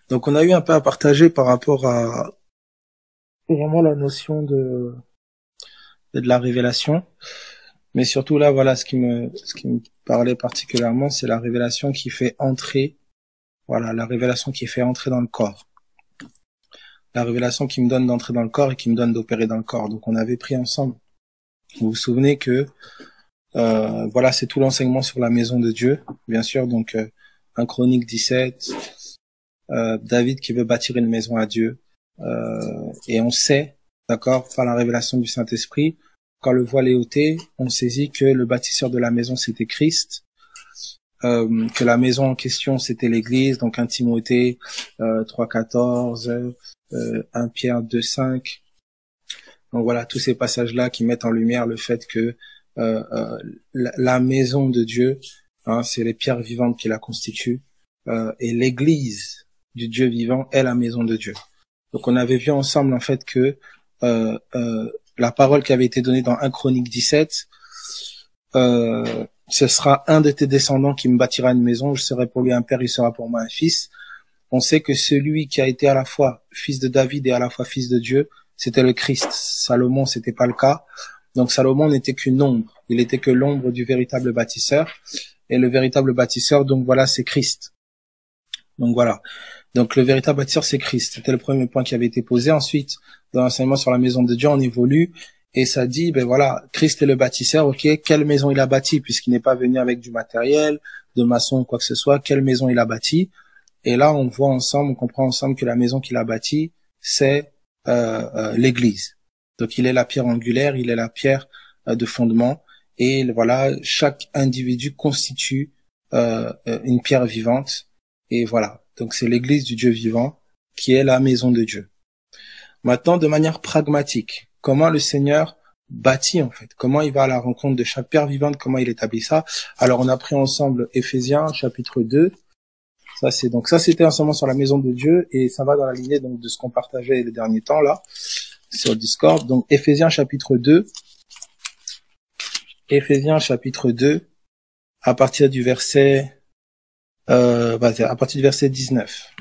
Donc on a eu un peu à partager par rapport à vraiment la notion de la révélation, mais surtout là, voilà, ce qui me parlait particulièrement, c'est la révélation qui fait entrer, voilà, la révélation qui fait entrer dans le corps. La révélation qui me donne d'entrer dans le corps et qui me donne d'opérer dans le corps. Donc on avait pris ensemble. Vous vous souvenez que voilà, c'est tout l'enseignement sur la maison de Dieu, bien sûr. Donc 1 Chronique 17, David qui veut bâtir une maison à Dieu, et on sait, d'accord, par la révélation du Saint-Esprit, quand le voile est ôté, on saisit que le bâtisseur de la maison c'était Christ. Que la maison en question c'était l'Église, donc 1 Timothée 3,14, 1 Pierre 2,5. Donc voilà, tous ces passages-là qui mettent en lumière le fait que la maison de Dieu, hein, c'est les pierres vivantes qui la constituent, et l'Église du Dieu vivant est la maison de Dieu. Donc on avait vu ensemble en fait que la parole qui avait été donnée dans 1 Chronique 17, ce sera un de tes descendants qui me bâtira une maison, je serai pour lui un père, il sera pour moi un fils. On sait que celui qui a été à la fois fils de David et à la fois fils de Dieu, c'était le Christ. Salomon, c'était pas le cas. Donc Salomon n'était qu'une ombre. Il était que l'ombre du véritable bâtisseur. Et le véritable bâtisseur, donc voilà, c'est Christ. Donc voilà. Donc le véritable bâtisseur, c'est Christ. C'était le premier point qui avait été posé. Ensuite, dans l'enseignement sur la maison de Dieu, on évolue. Et ça dit, ben voilà, Christ est le bâtisseur, ok, quelle maison il a bâti, puisqu'il n'est pas venu avec du matériel, de maçon ou quoi que ce soit, quelle maison il a bâti. Et là, on voit ensemble, on comprend ensemble que la maison qu'il a bâtie, c'est l'Église. Donc il est la pierre angulaire, il est la pierre de fondement. Et voilà, chaque individu constitue une pierre vivante. Et voilà, donc c'est l'Église du Dieu vivant qui est la maison de Dieu. Maintenant, de manière pragmatique, comment le Seigneur bâtit en fait, comment il va à la rencontre de chaque pierre vivante, comment il établit ça. Alors on a pris ensemble Éphésiens chapitre 2, ça c'était enseignement sur la maison de Dieu, et ça va dans la lignée donc de ce qu'on partageait les derniers temps là sur Discord. Donc Éphésiens chapitre 2 à partir du verset à partir du verset 19.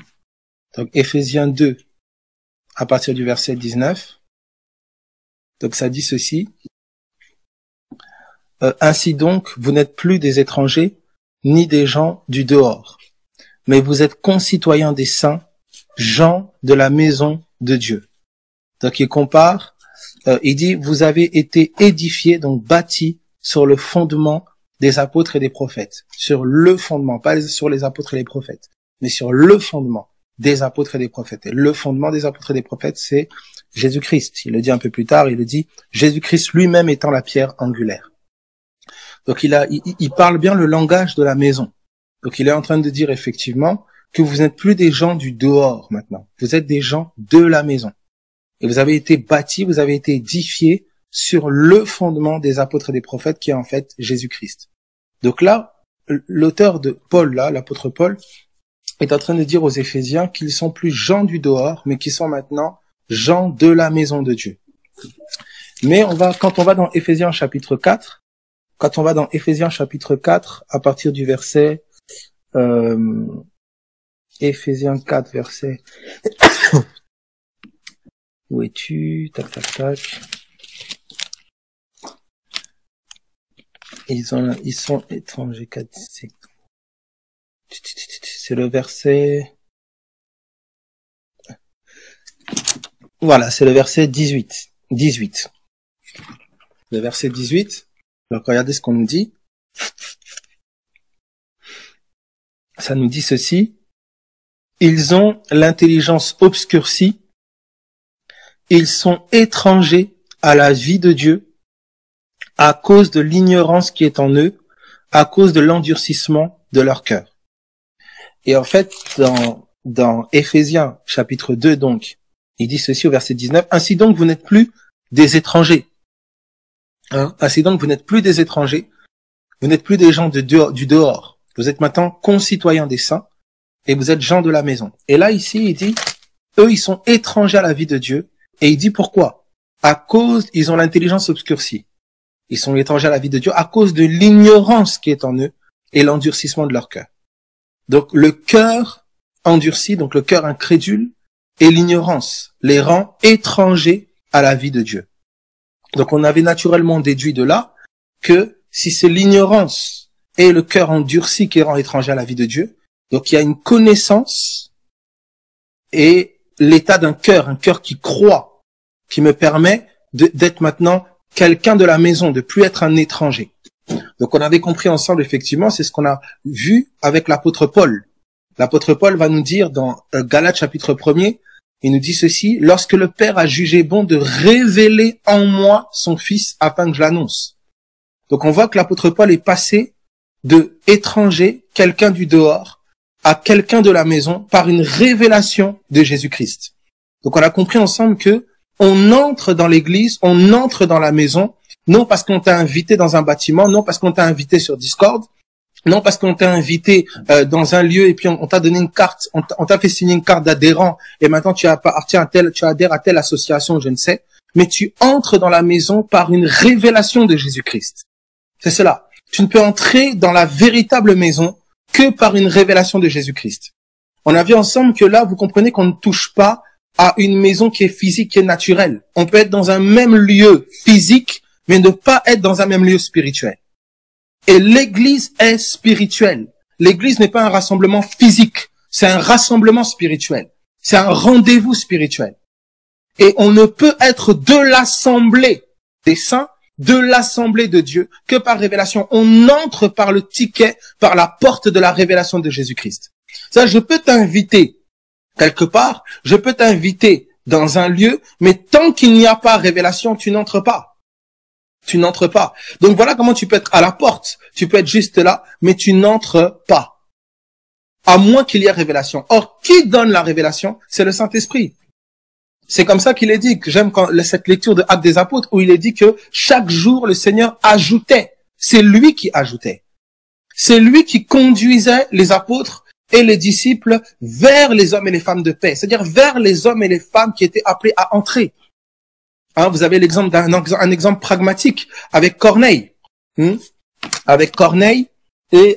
Donc Éphésiens 2 à partir du verset 19. Donc ça dit ceci. Ainsi donc, vous n'êtes plus des étrangers, ni des gens du dehors, mais vous êtes concitoyens des saints, gens de la maison de Dieu. Donc il compare, il dit, vous avez été édifiés, donc bâtis sur le fondement des apôtres et des prophètes. Sur le fondement, pas sur les apôtres et les prophètes, mais sur le fondement des apôtres et des prophètes. Et le fondement des apôtres et des prophètes, c'est Jésus-Christ. Il le dit un peu plus tard, il le dit, Jésus-Christ lui-même étant la pierre angulaire. Donc il parle bien le langage de la maison. Donc il est en train de dire effectivement que vous n'êtes plus des gens du dehors maintenant. Vous êtes des gens de la maison. Et vous avez été bâtis, vous avez été édifiés sur le fondement des apôtres et des prophètes qui est en fait Jésus-Christ. Donc là, l'auteur de Paul, là, l'apôtre Paul, est en train de dire aux Éphésiens qu'ils sont plus gens du dehors, mais qu'ils sont maintenant gens de la maison de Dieu. Mais quand on va dans Éphésiens chapitre 4, à partir du verset, Éphésiens 4, verset, où es-tu? Tac, tac, tac. Ils sont étrangers, 4, c'est le verset, voilà, c'est le verset 18. Le verset 18. Donc, regardez ce qu'on nous dit. Ça nous dit ceci. Ils ont l'intelligence obscurcie. Ils sont étrangers à la vie de Dieu à cause de l'ignorance qui est en eux, à cause de l'endurcissement de leur cœur. Et en fait, dans Éphésiens chapitre 2, donc, il dit ceci au verset 19. Ainsi donc, vous n'êtes plus des étrangers. Ainsi donc, vous n'êtes plus des étrangers. Vous n'êtes plus des gens du dehors. Vous êtes maintenant concitoyens des saints et vous êtes gens de la maison. Et là, ici, il dit, eux, ils sont étrangers à la vie de Dieu. Et il dit pourquoi? À cause, ils ont l'intelligence obscurcie. Ils sont étrangers à la vie de Dieu à cause de l'ignorance qui est en eux et l'endurcissement de leur cœur. Donc, le cœur endurci, donc le cœur incrédule, et l'ignorance les rend étrangers à la vie de Dieu. Donc on avait naturellement déduit de là que si c'est l'ignorance et le cœur endurci qui rend étranger à la vie de Dieu, donc il y a une connaissance et l'état d'un cœur, un cœur qui croit, qui me permet d'être maintenant quelqu'un de la maison, de plus être un étranger. Donc on avait compris ensemble, effectivement, c'est ce qu'on a vu avec l'apôtre Paul. L'apôtre Paul va nous dire dans Galates chapitre 1er, il nous dit ceci: lorsque le Père a jugé bon de révéler en moi son Fils afin que je l'annonce. Donc on voit que l'apôtre Paul est passé de étranger, quelqu'un du dehors, à quelqu'un de la maison par une révélation de Jésus-Christ. Donc on a compris ensemble que on entre dans l'église, on entre dans la maison, non parce qu'on t'a invité dans un bâtiment, non parce qu'on t'a invité sur Discord, non parce qu'on t'a invité dans un lieu et puis on t'a donné une carte, on t'a fait signer une carte d'adhérent et maintenant tu appartiens à tu adhères à telle association, je ne sais, mais tu entres dans la maison par une révélation de Jésus-Christ. C'est cela. Tu ne peux entrer dans la véritable maison que par une révélation de Jésus-Christ. On a vu ensemble que là, vous comprenez qu'on ne touche pas à une maison qui est physique, qui est naturelle. On peut être dans un même lieu physique, mais ne pas être dans un même lieu spirituel. Et l'église est spirituelle. L'église n'est pas un rassemblement physique, c'est un rassemblement spirituel. C'est un rendez-vous spirituel. Et on ne peut être de l'assemblée des saints, de l'assemblée de Dieu, que par révélation. On entre par le ticket, par la porte de la révélation de Jésus-Christ. Ça, je peux t'inviter quelque part, je peux t'inviter dans un lieu, mais tant qu'il n'y a pas révélation, tu n'entres pas. Tu n'entres pas. Donc voilà comment tu peux être à la porte. Tu peux être juste là, mais tu n'entres pas. À moins qu'il y ait révélation. Or, qui donne la révélation? C'est le Saint-Esprit. C'est comme ça qu'il est dit, que j'aime cette lecture de Actes des Apôtres, où il est dit que chaque jour, le Seigneur ajoutait. C'est lui qui ajoutait. C'est lui qui conduisait les apôtres et les disciples vers les hommes et les femmes de paix. C'est-à-dire vers les hommes et les femmes qui étaient appelés à entrer. Hein, vous avez l'exemple un exemple pragmatique avec Corneille. Avec Corneille et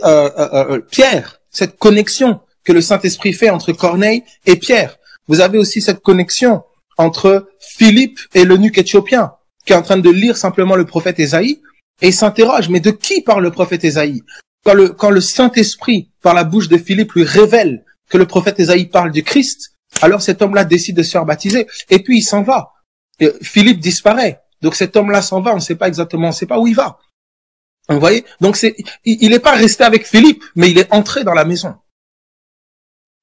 Pierre. Cette connexion que le Saint-Esprit fait entre Corneille et Pierre. Vous avez aussi cette connexion entre Philippe et l'eunuque éthiopien, qui est en train de lire simplement le prophète Ésaïe, et il s'interroge, mais de qui parle le prophète Ésaïe? Quand le Saint-Esprit, par la bouche de Philippe, lui révèle que le prophète Ésaïe parle du Christ, alors cet homme-là décide de se faire baptiser, et puis il s'en va. Et Philippe disparaît, donc cet homme-là s'en va, on ne sait pas exactement, on ne sait pas où il va. Vous voyez? Donc il n'est pas resté avec Philippe, mais il est entré dans la maison.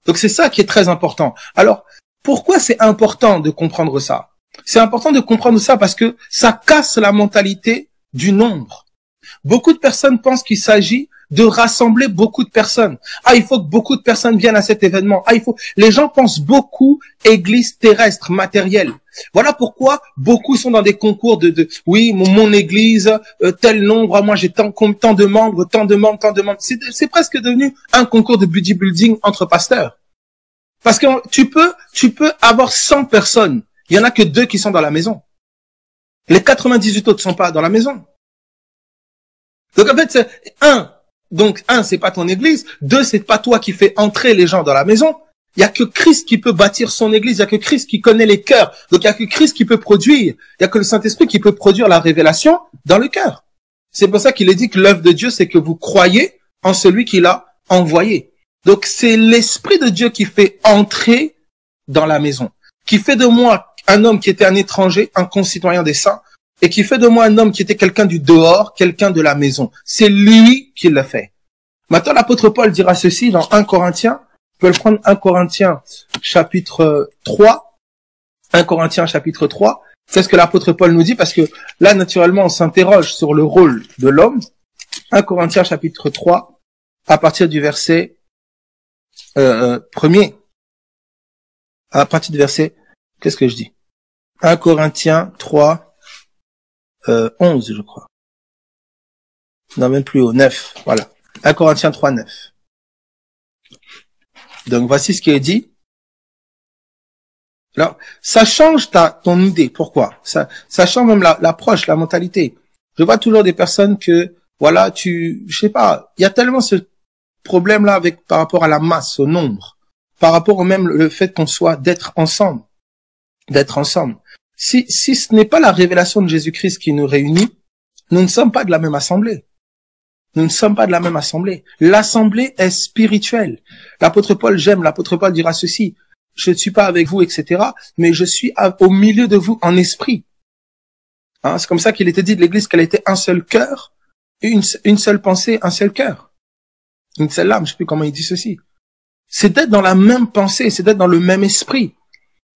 Donc c'est ça qui est très important. Alors, pourquoi c'est important de comprendre ça? C'est important de comprendre ça parce que ça casse la mentalité du nombre. Beaucoup de personnes pensent qu'il s'agit de rassembler beaucoup de personnes. Ah, il faut que beaucoup de personnes viennent à cet événement. Les gens pensent beaucoup église terrestre, matérielle. Voilà pourquoi beaucoup sont dans des concours oui, mon église, tel nombre, moi j'ai tant de membres, tant de membres. C'est presque devenu un concours de bodybuilding entre pasteurs. Parce que tu peux avoir 100 personnes. Il y en a que 2 qui sont dans la maison. Les 98 autres sont pas dans la maison. Donc en fait, c'est 1, c'est pas ton église. 2, c'est pas toi qui fais entrer les gens dans la maison. Il y a que Christ qui peut bâtir son église. Il y a que Christ qui connaît les cœurs. Donc il y a que Christ qui peut produire. Il y a que le Saint-Esprit qui peut produire la révélation dans le cœur. C'est pour ça qu'il est dit que l'œuvre de Dieu, c'est que vous croyez en celui qui l'a envoyé. Donc c'est l'Esprit de Dieu qui fait entrer dans la maison, qui fait de moi un homme qui était un étranger, un concitoyen des saints, et qui fait de moi un homme qui était quelqu'un du dehors, quelqu'un de la maison. C'est lui qui le fait. Maintenant, l'apôtre Paul dira ceci dans 1 Corinthiens. Vous pouvez le prendre 1 Corinthiens chapitre 3. 1 Corinthiens chapitre 3. C'est ce que l'apôtre Paul nous dit, parce que là, naturellement, on s'interroge sur le rôle de l'homme. 1 Corinthiens chapitre 3, à partir du verset premier. À partir du verset, qu'est-ce que je dis? 1 Corinthiens 3, 11, je crois. Non, même plus haut, 9, voilà. 1 Corinthiens 3, 9. Donc, voici ce qui est dit. Alors, ça change ton idée. Pourquoi? Ça change même l'approche, la mentalité. Je vois toujours des personnes que, voilà, je sais pas, il y a tellement ce problème-là par rapport à la masse, au nombre. par rapport au même le fait qu'on soit d'être ensemble. Si ce n'est pas la révélation de Jésus-Christ qui nous réunit, nous ne sommes pas de la même assemblée. L'assemblée est spirituelle. L'apôtre Paul dira ceci: je ne suis pas avec vous, etc., mais je suis au milieu de vous en esprit. Hein, c'est comme ça qu'il était dit de l'Église qu'elle était un seul cœur, une seule pensée, un seul cœur, une seule âme. Je sais plus comment il dit ceci. C'est d'être dans la même pensée, c'est d'être dans le même esprit.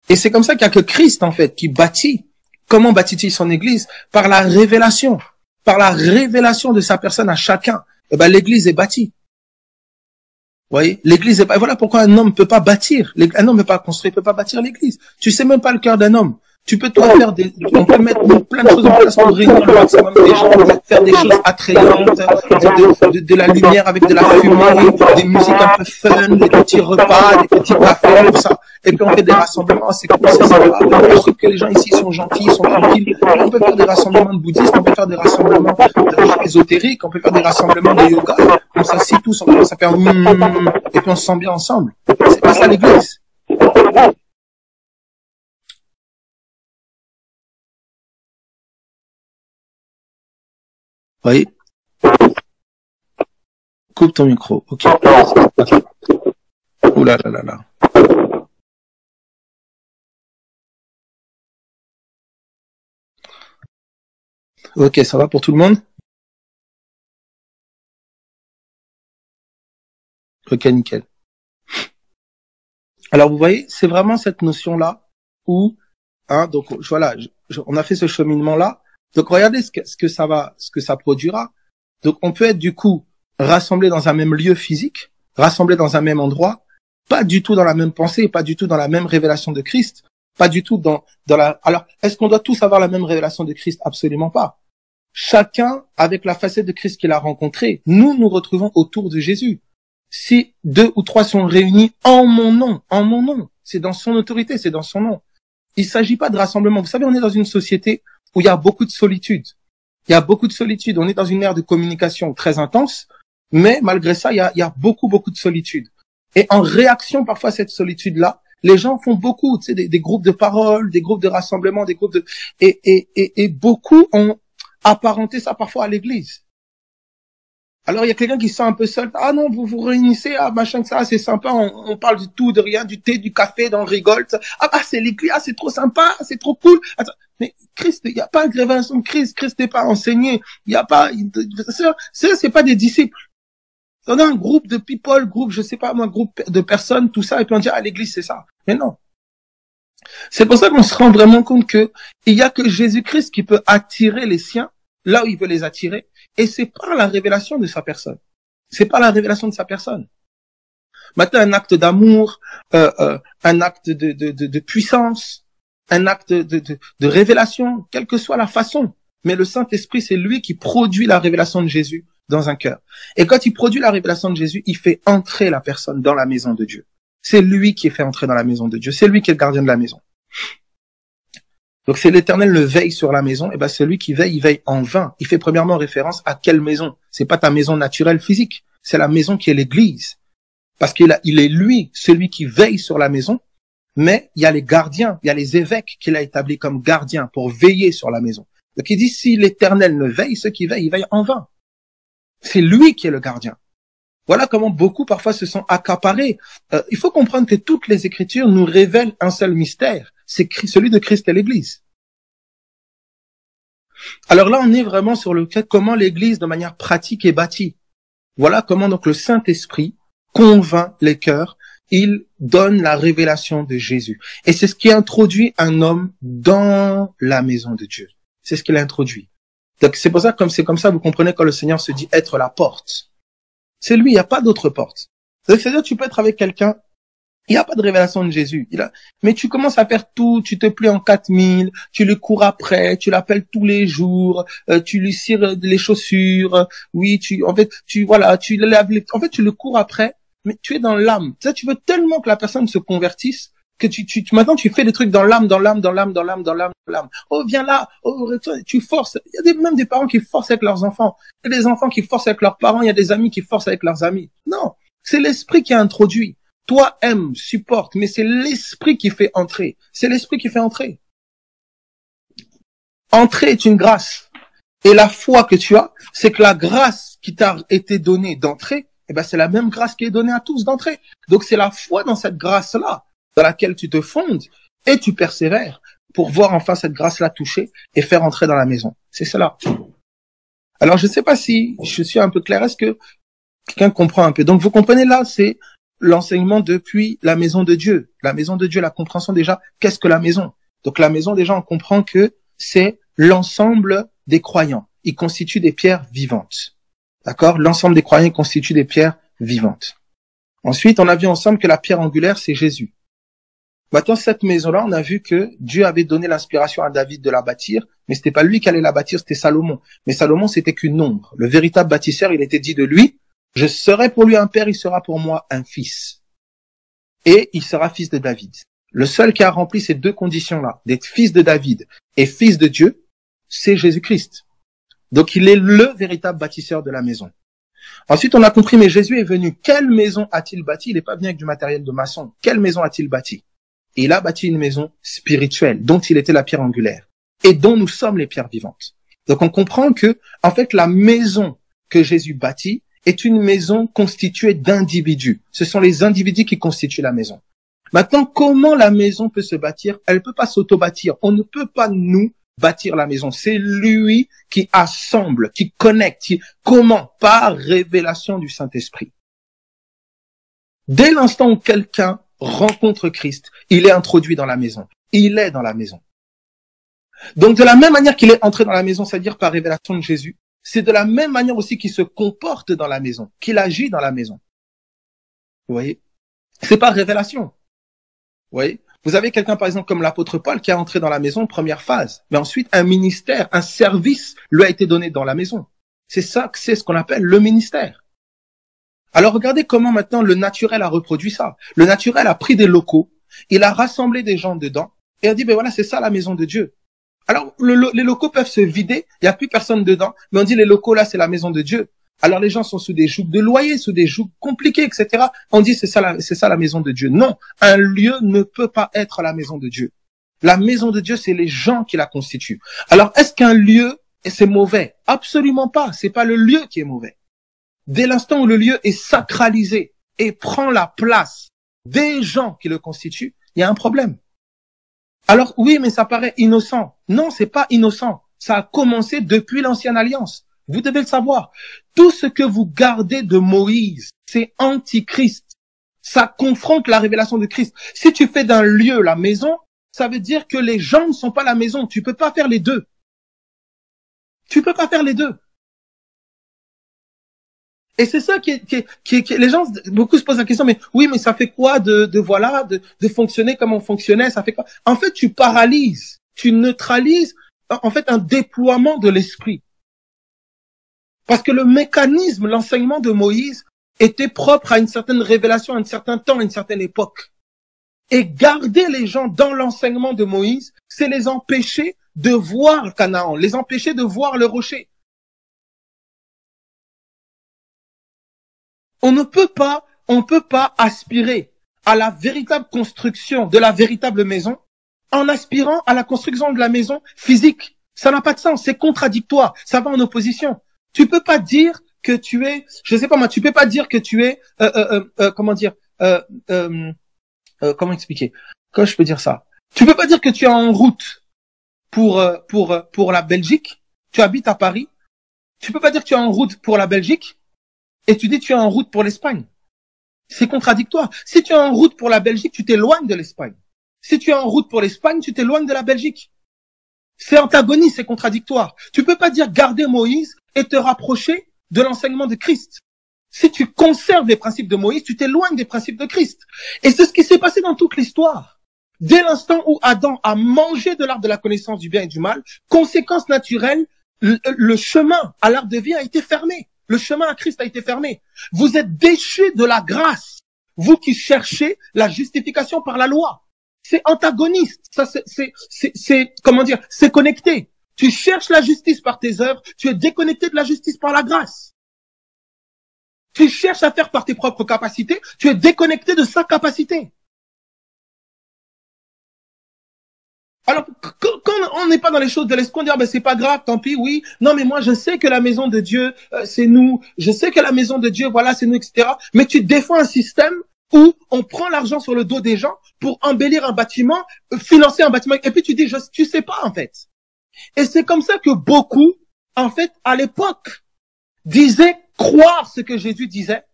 Et c'est comme ça qu'il n'y a que Christ, en fait, qui bâtit. Comment bâtit-il son Église? Par la révélation de sa personne à chacun. Eh ben, l'Église est bâtie. Vous voyez, l'Église est bâtie. Voilà pourquoi un homme ne peut pas bâtir. Un homme ne peut pas construire, ne peut pas bâtir l'Église. Tu sais même pas le cœur d'un homme. Tu peux toi faire on peut mettre plein de choses en place pour réunir le maximum des gens, faire des choses attrayantes, de la lumière avec de la fumée, des musiques un peu fun, des petits repas, des petits cafés, tout ça. Et puis on fait des rassemblements, c'est cool, c'est sympa. Je trouve que les gens ici sont gentils, sont tranquilles. On peut faire des rassemblements de bouddhistes, on peut faire des rassemblements ésotériques, on peut faire des rassemblements de yoga. On s'assit tous, on commence à faire et puis on se sent bien ensemble. C'est pas ça l'Église. Oui. Coupe ton micro. Ok. Ouh là là là là. Ok, ça va pour tout le monde? Ok, nickel. Alors vous voyez, c'est vraiment cette notion-là où, hein, donc voilà, on a fait ce cheminement-là. Donc regardez ce que ça produira. Donc on peut être du coup rassemblés dans un même lieu physique, rassemblés dans un même endroit, pas du tout dans la même pensée, pas du tout dans la même révélation de Christ, pas du tout dans la. Alors est-ce qu'on doit tous avoir la même révélation de Christ? Absolument pas. Chacun avec la facette de Christ qu'il a rencontrée. Nous retrouvons autour de Jésus. Si 2 ou 3 sont réunis en mon nom, c'est dans son autorité, c'est dans son nom. Il s'agit pas de rassemblement. Vous savez, on est dans une société où il y a beaucoup de solitude. On est dans une ère de communication très intense, mais malgré ça, il y a beaucoup de solitude. Et en réaction parfois à cette solitude-là, les gens font beaucoup, tu sais, des groupes de parole, des groupes de rassemblement, des groupes de, et beaucoup ont apparenté ça parfois à l'Église. Alors il y a quelqu'un qui se sent un peu seul. Ah non, vous vous réunissez, ah machin que ça, c'est sympa, on parle du tout, de rien, du thé, du café, on rigole. Ah c'est l'Église, ah c'est trop sympa, c'est trop cool. Attends, mais Christ, il n'y a pas de révélation de Christ. Christ n'est pas enseigné. Il n'y a pas, c'est pas des disciples. On a un groupe de people, je sais pas moi, groupe de personnes, tout ça, et puis on dit à l'Église c'est ça. Mais non. C'est pour ça qu'on se rend vraiment compte que il y a que Jésus-Christ qui peut attirer les siens là où il veut les attirer, et c'est par la révélation de sa personne. Maintenant, un acte d'amour, un acte de puissance, un acte de révélation, quelle que soit la façon. Mais le Saint-Esprit, c'est lui qui produit la révélation de Jésus dans un cœur. Et quand il produit la révélation de Jésus, il fait entrer la personne dans la maison de Dieu. C'est lui qui est fait entrer dans la maison de Dieu. C'est lui qui est le gardien de la maison. Donc c'est l'Éternel le veille sur la maison, et ben celui qui veille, il veille en vain. Il fait premièrement référence à quelle maison? C'est pas ta maison naturelle physique, c'est la maison qui est l'Église. Parce il est lui, celui qui veille sur la maison, mais il y a les gardiens, il y a les évêques qu'il a établis comme gardiens pour veiller sur la maison. Donc il dit, si l'Éternel ne veille, ceux qui veillent, ils veillent en vain. C'est lui qui est le gardien. Voilà comment beaucoup parfois se sont accaparés. Il faut comprendre que toutes les Écritures nous révèlent un seul mystère, c'est celui de Christ et l'Église. Alors là, on est vraiment sur le cas comment l'Église de manière pratique est bâtie. Voilà comment donc le Saint-Esprit convainc les cœurs, il donne la révélation de Jésus. Et c'est ce qui introduit un homme dans la maison de Dieu. C'est ce qu'il a introduit. Donc c'est pour ça, c'est comme ça, vous comprenez quand le Seigneur se dit être la porte. C'est lui, il n'y a pas d'autre porte. C'est-à-dire, tu peux être avec quelqu'un, il n'y a pas de révélation de Jésus. Mais tu commences à faire tout, tu te plies en 4000, tu le cours après, tu l'appelles tous les jours, tu lui cires les chaussures, oui, tu le laves tu le cours après, mais tu es dans l'âme. Tu veux tellement que la personne se convertisse, que maintenant tu fais des trucs dans l'âme. Oh, viens là, oh, tu forces. Il y a même des parents qui forcent avec leurs enfants. Il y a des enfants qui forcent avec leurs parents, il y a des amis qui forcent avec leurs amis. Non, c'est l'esprit qui a introduit. toi aime, supporte, mais c'est l'esprit qui fait entrer. C'est l'esprit qui fait entrer. Entrer est une grâce. Et la foi que tu as, c'est que la grâce qui t'a été donnée d'entrer, eh ben, c'est la même grâce qui est donnée à tous d'entrer. Donc, c'est la foi dans cette grâce-là, dans laquelle tu te fondes et tu persévères pour voir enfin cette grâce-là toucher et faire entrer dans la maison. C'est cela. Alors, je ne sais pas si je suis un peu clair. Est-ce que quelqu'un comprend un peu? Donc, vous comprenez là, c'est l'enseignement depuis la maison de Dieu. La maison de Dieu, la compréhension déjà, qu'est-ce que la maison? Donc, la maison, déjà, on comprend que c'est l'ensemble des croyants. Ils constituent des pierres vivantes. D'accord? L'ensemble des croyants constituent des pierres vivantes. Ensuite, on a vu ensemble que la pierre angulaire, c'est Jésus. Maintenant, cette maison-là, on a vu que Dieu avait donné l'inspiration à David de la bâtir, mais c'était pas lui qui allait la bâtir, c'était Salomon. Mais Salomon, c'était qu'une ombre. Le véritable bâtisseur, il était dit de lui, je serai pour lui un père, il sera pour moi un fils. Et il sera fils de David. Le seul qui a rempli ces deux conditions-là, d'être fils de David et fils de Dieu, c'est Jésus-Christ. Donc, il est le véritable bâtisseur de la maison. Ensuite, on a compris, mais Jésus est venu. Quelle maison a-t-il bâti? Il n'est pas venu avec du matériel de maçon. Quelle maison a-t-il bâti? Et il a bâti une maison spirituelle, dont il était la pierre angulaire, et dont nous sommes les pierres vivantes. Donc, on comprend que, en fait, la maison que Jésus bâtit est une maison constituée d'individus. Ce sont les individus qui constituent la maison. Maintenant, comment la maison peut se bâtir? Elle ne peut pas s'auto-bâtir. On ne peut pas, nous, bâtir la maison. C'est lui qui assemble, qui connecte. Comment? Par révélation du Saint-Esprit. Dès l'instant où quelqu'un rencontre Christ, il est introduit dans la maison. Il est dans la maison. Donc, de la même manière qu'il est entré dans la maison, c'est-à-dire par révélation de Jésus, c'est de la même manière aussi qu'il se comporte dans la maison, qu'il agit dans la maison. Vous voyez? C'est par révélation. Vous voyez? Vous avez quelqu'un, par exemple, comme l'apôtre Paul, qui est entré dans la maison, première phase. Mais ensuite, un ministère, un service lui a été donné dans la maison. C'est ça, c'est ce qu'on appelle le ministère. Alors, regardez comment maintenant le naturel a reproduit ça. Le naturel a pris des locaux, il a rassemblé des gens dedans, et a dit, ben voilà, c'est ça la maison de Dieu. Alors, les locaux peuvent se vider, il n'y a plus personne dedans, mais on dit, les locaux là, c'est la maison de Dieu. Alors les gens sont sous des jougs de loyer, sous des jougs compliqués, etc. On dit c'est ça la maison de Dieu. Non, un lieu ne peut pas être la maison de Dieu. La maison de Dieu, c'est les gens qui la constituent. Alors est-ce qu'un lieu, c'est mauvais? Absolument pas. C'est pas le lieu qui est mauvais. Dès l'instant où le lieu est sacralisé et prend la place des gens qui le constituent, il y a un problème. Alors oui, mais ça paraît innocent. Non, c'est pas innocent. Ça a commencé depuis l'Ancienne Alliance. Vous devez le savoir. Tout ce que vous gardez de Moïse, c'est antichrist. Ça confronte la révélation de Christ. Si tu fais d'un lieu la maison, ça veut dire que les gens ne sont pas la maison. Tu peux pas faire les deux. Tu peux pas faire les deux. Et c'est ça qui les gens, beaucoup se posent la question, mais oui, mais ça fait quoi de fonctionner comme on fonctionnait? Ça fait quoi? En fait, tu paralyses, tu neutralises, en fait, un déploiement de l'esprit. Parce que le mécanisme, l'enseignement de Moïse était propre à une certaine révélation, à un certain temps, à une certaine époque. Et garder les gens dans l'enseignement de Moïse, c'est les empêcher de voir Canaan, les empêcher de voir le rocher. On ne peut pas aspirer à la véritable construction de la véritable maison en aspirant à la construction de la maison physique. Ça n'a pas de sens, c'est contradictoire, ça va en opposition. Tu peux pas dire que tu es, je sais pas moi, tu peux pas dire que tu es, comment dire, comment expliquer? Comment je peux dire ça? Tu peux pas dire que tu es en route pour la Belgique. Tu habites à Paris. Tu peux pas dire que tu es en route pour la Belgique et tu dis que tu es en route pour l'Espagne. C'est contradictoire. Si tu es en route pour la Belgique, tu t'éloignes de l'Espagne. Si tu es en route pour l'Espagne, tu t'éloignes de la Belgique. C'est antagoniste, c'est contradictoire. Tu peux pas dire garder Moïse et te rapprocher de l'enseignement de Christ. Si tu conserves les principes de Moïse, tu t'éloignes des principes de Christ. Et c'est ce qui s'est passé dans toute l'histoire. Dès l'instant où Adam a mangé de l'arbre de la connaissance du bien et du mal, conséquence naturelle, le chemin à l'arbre de vie a été fermé. Le chemin à Christ a été fermé. Vous êtes déchus de la grâce. Vous qui cherchez la justification par la loi. C'est antagoniste. Ça, c'est, comment dire, c'est connecté. Tu cherches la justice par tes œuvres, tu es déconnecté de la justice par la grâce. Tu cherches à faire par tes propres capacités, tu es déconnecté de sa capacité. Alors, quand on n'est pas dans les choses de l'esprit, on dit, ah ben, c'est pas grave, tant pis, oui. Non, mais moi, je sais que la maison de Dieu, c'est nous. Je sais que la maison de Dieu, voilà, c'est nous, etc. Mais tu défends un système où on prend l'argent sur le dos des gens pour embellir un bâtiment, financer un bâtiment. Et puis tu dis, tu sais pas, en fait. Et c'est comme ça que beaucoup, en fait, à l'époque, disaient croire ce que Jésus disait,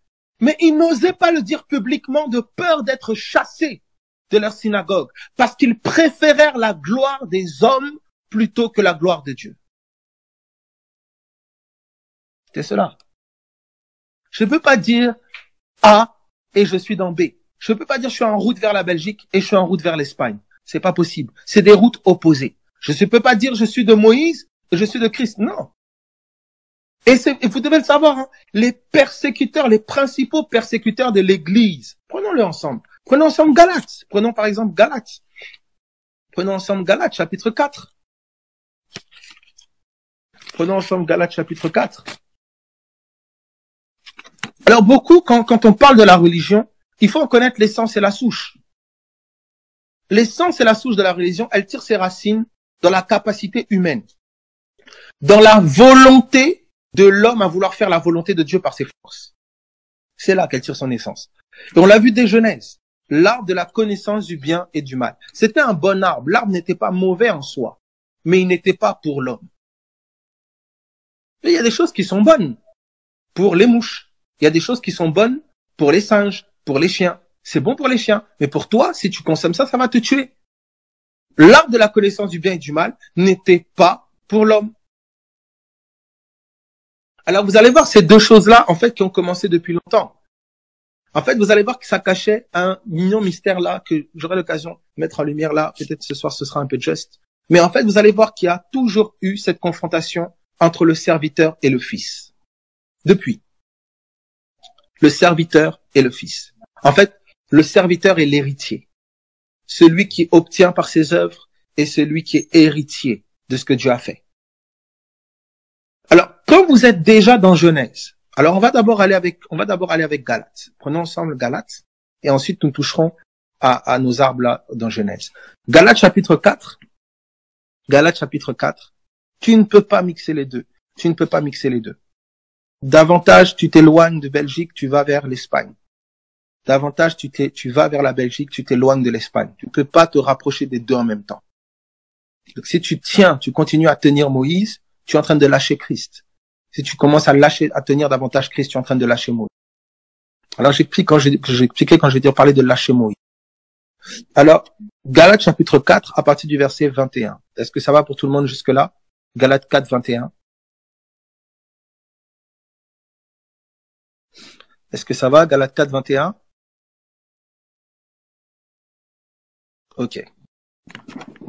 mais ils n'osaient pas le dire publiquement de peur d'être chassés de leur synagogue, parce qu'ils préférèrent la gloire des hommes plutôt que la gloire de Dieu. C'est cela. Je ne peux pas dire A et je suis dans B. Je ne peux pas dire je suis en route vers la Belgique et je suis en route vers l'Espagne. C'est pas possible. C'est des routes opposées. Je ne peux pas dire je suis de Moïse et je suis de Christ. Non. Et vous devez le savoir, hein, les persécuteurs, les principaux persécuteurs de l'Église, prenons-le ensemble. Prenons ensemble Galates. Prenons par exemple Galates. Prenons ensemble Galates, chapitre 4. Prenons ensemble Galates, chapitre 4. Alors beaucoup, quand on parle de la religion, il faut connaître l'essence et la souche. L'essence et la souche de la religion, elle tire ses racines dans la capacité humaine, dans la volonté de l'homme à vouloir faire la volonté de Dieu par ses forces. C'est là qu'elle tire son essence. Et on l'a vu dès Genèse. L'arbre de la connaissance du bien et du mal. C'était un bon arbre. L'arbre n'était pas mauvais en soi, mais il n'était pas pour l'homme. Il y a des choses qui sont bonnes pour les mouches. Il y a des choses qui sont bonnes pour les singes, pour les chiens. C'est bon pour les chiens. Mais pour toi, si tu consommes ça, ça va te tuer. L'arbre de la connaissance du bien et du mal n'était pas pour l'homme. Alors vous allez voir ces deux choses-là, en fait, qui ont commencé depuis longtemps. En fait, vous allez voir que ça cachait un mignon mystère là, que j'aurai l'occasion de mettre en lumière là. Peut-être ce soir, ce sera un peu juste. Mais en fait, vous allez voir qu'il y a toujours eu cette confrontation entre le serviteur et le fils. Depuis. Le serviteur et le fils. En fait, le serviteur est l'héritier. Celui qui obtient par ses œuvres et celui qui est héritier de ce que Dieu a fait. Alors, quand vous êtes déjà dans Genèse, alors on va d'abord aller avec Galates. Prenons ensemble Galates et ensuite nous toucherons à nos arbres là dans Genèse. Galates chapitre 4. Galates chapitre 4. Tu ne peux pas mixer les deux. Tu ne peux pas mixer les deux. Davantage tu t'éloignes de Belgique, tu vas vers l'Espagne. Davantage tu vas vers la Belgique, tu t'éloignes de l'Espagne. Tu ne peux pas te rapprocher des deux en même temps. Donc si tu continues à tenir Moïse, tu es en train de lâcher Christ. Si tu commences à tenir davantage Christ, tu es en train de lâcher Moïse. Alors j'explique quand je vais parler de lâcher Moïse. Alors, Galates chapitre 4, à partir du verset 21. Est-ce que ça va pour tout le monde jusque-là? Galates 4, 21. Est-ce que ça va, Galates 4, 21? Ok.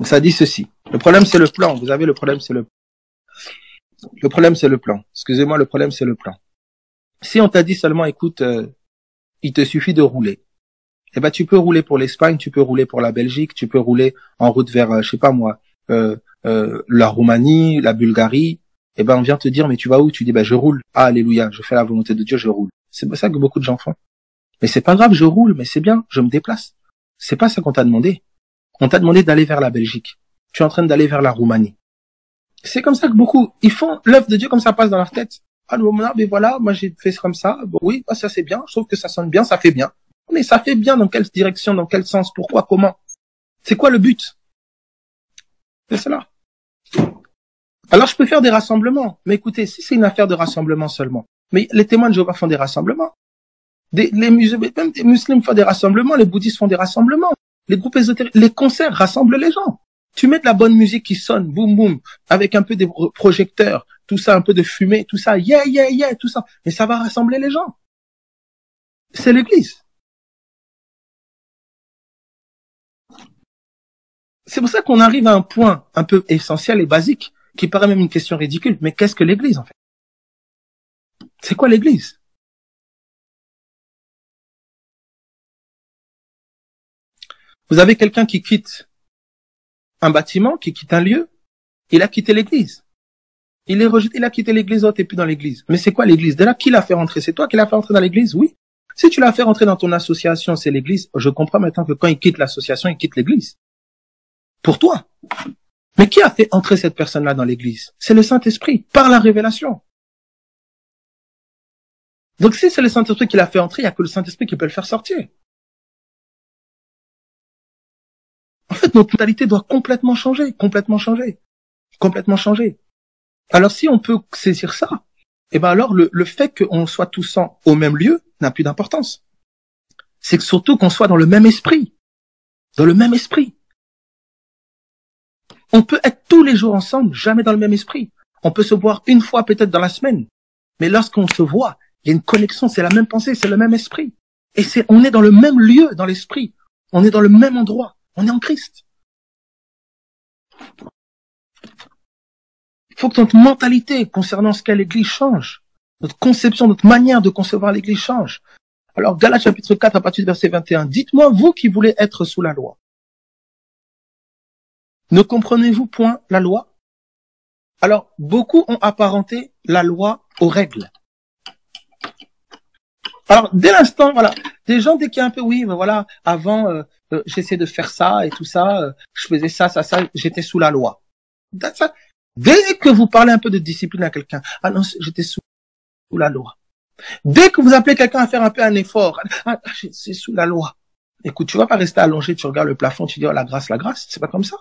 Ça dit ceci. Le problème, c'est le plan. Vous avez le problème, c'est le plan. Excusez-moi, le problème, c'est le plan. Si on t'a dit seulement, écoute, il te suffit de rouler. Eh ben, tu peux rouler pour l'Espagne, tu peux rouler pour la Belgique, tu peux rouler en route vers, je sais pas moi, la Roumanie, la Bulgarie. Eh ben, on vient te dire, mais tu vas où? Tu dis, ben, je roule. Ah, alléluia, je fais la volonté de Dieu, je roule. C'est ça que beaucoup de gens font. Mais c'est pas grave, je roule, mais c'est bien, je me déplace. C'est pas ça qu'on t'a demandé. On t'a demandé d'aller vers la Belgique. Tu es en train d'aller vers la Roumanie. C'est comme ça que beaucoup, ils font l'œuvre de Dieu comme ça passe dans leur tête. Ah, mais voilà, moi j'ai fait comme ça. Bon, oui, ça c'est bien. Je trouve que ça sonne bien, ça fait bien. Mais ça fait bien dans quelle direction, dans quel sens, pourquoi, comment? C'est quoi le but? C'est cela. Alors je peux faire des rassemblements. Mais écoutez, si c'est une affaire de rassemblement seulement, mais les témoins de Jéhovah font des rassemblements. Les musulmans, même les musulmans font des rassemblements, les bouddhistes font des rassemblements. Les groupes ésotériques, les concerts rassemblent les gens. Tu mets de la bonne musique qui sonne, boum boum, avec un peu des projecteurs, tout ça, un peu de fumée, tout ça, yeah, yeah, yeah, tout ça. Mais ça va rassembler les gens. C'est l'église. C'est pour ça qu'on arrive à un point un peu essentiel et basique, qui paraît même une question ridicule. Mais qu'est-ce que l'église, en fait? C'est quoi l'église? Vous avez quelqu'un qui quitte un bâtiment, qui quitte un lieu, il a quitté l'église. Il est rejeté, il a quitté l'église, oh, t'es plus dans l'église. Mais c'est quoi l'église? Dès là, qui l'a fait rentrer? C'est toi qui l'as fait rentrer dans l'église? Oui. Si tu l'as fait rentrer dans ton association, c'est l'église, je comprends maintenant que quand il quitte l'association, il quitte l'église. Pour toi. Mais qui a fait entrer cette personne-là dans l'église? C'est le Saint-Esprit, par la révélation. Donc si c'est le Saint-Esprit qui l'a fait entrer, il n'y a que le Saint-Esprit qui peut le faire sortir. En fait, notre mentalité doit complètement changer, complètement changer, complètement changer. Alors si on peut saisir ça, eh ben alors le fait qu'on soit tous au même lieu n'a plus d'importance. C'est que surtout qu'on soit dans le même esprit. Dans le même esprit. On peut être tous les jours ensemble, jamais dans le même esprit. On peut se voir une fois peut-être dans la semaine. Mais lorsqu'on se voit, il y a une connexion, c'est la même pensée, c'est le même esprit. Et on est dans le même lieu dans l'esprit. On est dans le même endroit. On est en Christ. Il faut que notre mentalité concernant ce qu'est l'Église change. Notre conception, notre manière de concevoir l'Église change. Alors, Galates chapitre 4, à partir du verset 21. Dites-moi, vous qui voulez être sous la loi. Ne comprenez-vous point la loi? Alors, beaucoup ont apparenté la loi aux règles. Alors, dès l'instant, voilà, des gens, dès qu'il y a un peu, oui, ben voilà, avant, j'essayais de faire ça et tout ça, je faisais ça, j'étais sous la loi. Ça. Dès que vous parlez un peu de discipline à quelqu'un, ah non, j'étais sous la loi. Dès que vous appelez quelqu'un à faire un peu un effort, ah, c'est sous la loi. Écoute, tu vas pas rester allongé, tu regardes le plafond, tu dis, oh, la grâce, c'est pas comme ça.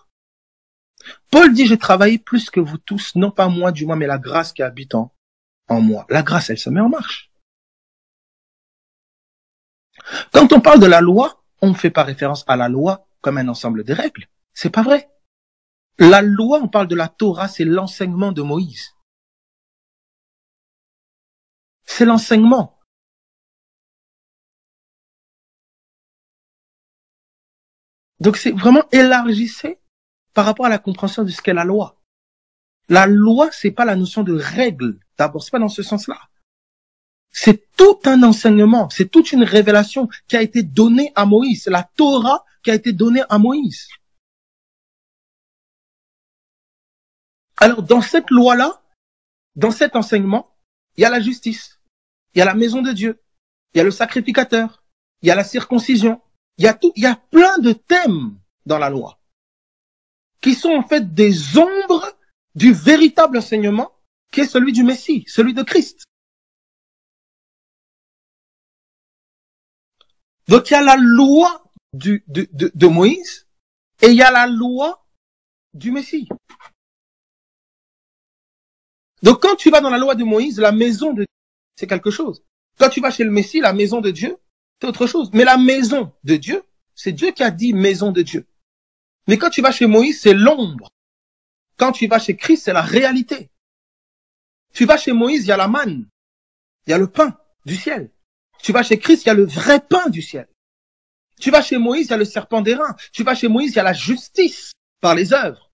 Paul dit, j'ai travaillé plus que vous tous, non pas moi du moins, mais la grâce qui habite en moi. La grâce, elle se met en marche. Quand on parle de la loi, on ne fait pas référence à la loi comme un ensemble de règles. C'est pas vrai. La loi, on parle de la Torah, c'est l'enseignement de Moïse. C'est l'enseignement. Donc c'est vraiment élargissé par rapport à la compréhension de ce qu'est la loi. La loi, c'est pas la notion de règle. D'abord, c'est pas dans ce sens-là. C'est tout un enseignement, c'est toute une révélation qui a été donnée à Moïse. C'est la Torah qui a été donnée à Moïse. Alors, dans cette loi-là, dans cet enseignement, il y a la justice, il y a la maison de Dieu, il y a le sacrificateur, il y a la circoncision, il y a plein de thèmes dans la loi qui sont en fait des ombres du véritable enseignement qui est celui du Messie, celui de Christ. Donc il y a la loi de Moïse et il y a la loi du Messie. Donc quand tu vas dans la loi de Moïse, la maison de Dieu, c'est quelque chose. Quand tu vas chez le Messie, la maison de Dieu, c'est autre chose. Mais la maison de Dieu, c'est Dieu qui a dit maison de Dieu. Mais quand tu vas chez Moïse, c'est l'ombre. Quand tu vas chez Christ, c'est la réalité. Tu vas chez Moïse, il y a la manne, il y a le pain du ciel. Tu vas chez Christ, il y a le vrai pain du ciel. Tu vas chez Moïse, il y a le serpent d'airain. Tu vas chez Moïse, il y a la justice par les œuvres.